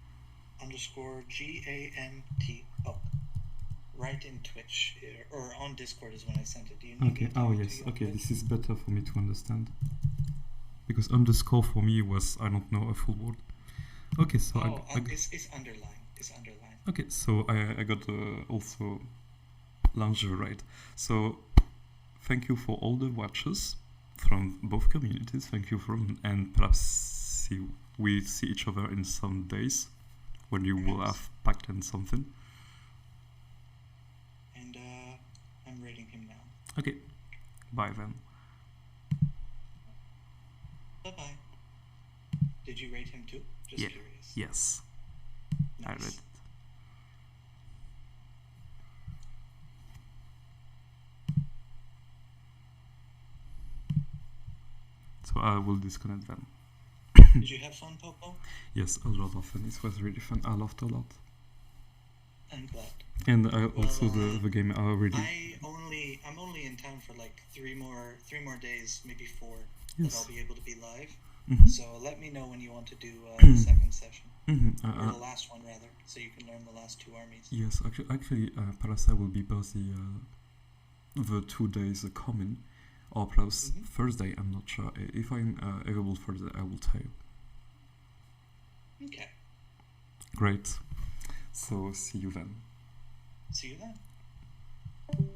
_ Ganto. Right in Twitch or on Discord is when I sent it. Do you need Okay. me to Oh do yes. you Okay, with? this is better for me to understand. Because underscore for me was, I don't know, a full word. Okay, so It's underlined. It's underlined. okay, so I got also lingerie right. So thank you for all the watches from both communities. Thank you for, and perhaps we see each other in some days when you will have packed in something. And I'm rating him now. Okay, bye then. Bye-bye. Did you rate him too? Just Yeah. curious. Yes. I read Nice. it. So I will disconnect then. Did you have fun, Popo? Yes, a lot of fun. It was really fun. I loved a lot. I'm glad. And Well, also the game I already. I'm only in town for like three more days, maybe 4, that Yes. I'll be able to be live. Mhm. So let me know when you want to do the second session, or the last one rather, so you can learn the last 2 armies. Yes, actually, Parasite will be busy the 2 days coming, or perhaps Thursday. I'm not sure. If I'm available Thursday, I will tell you. Okay. Great. So see you then. See you then.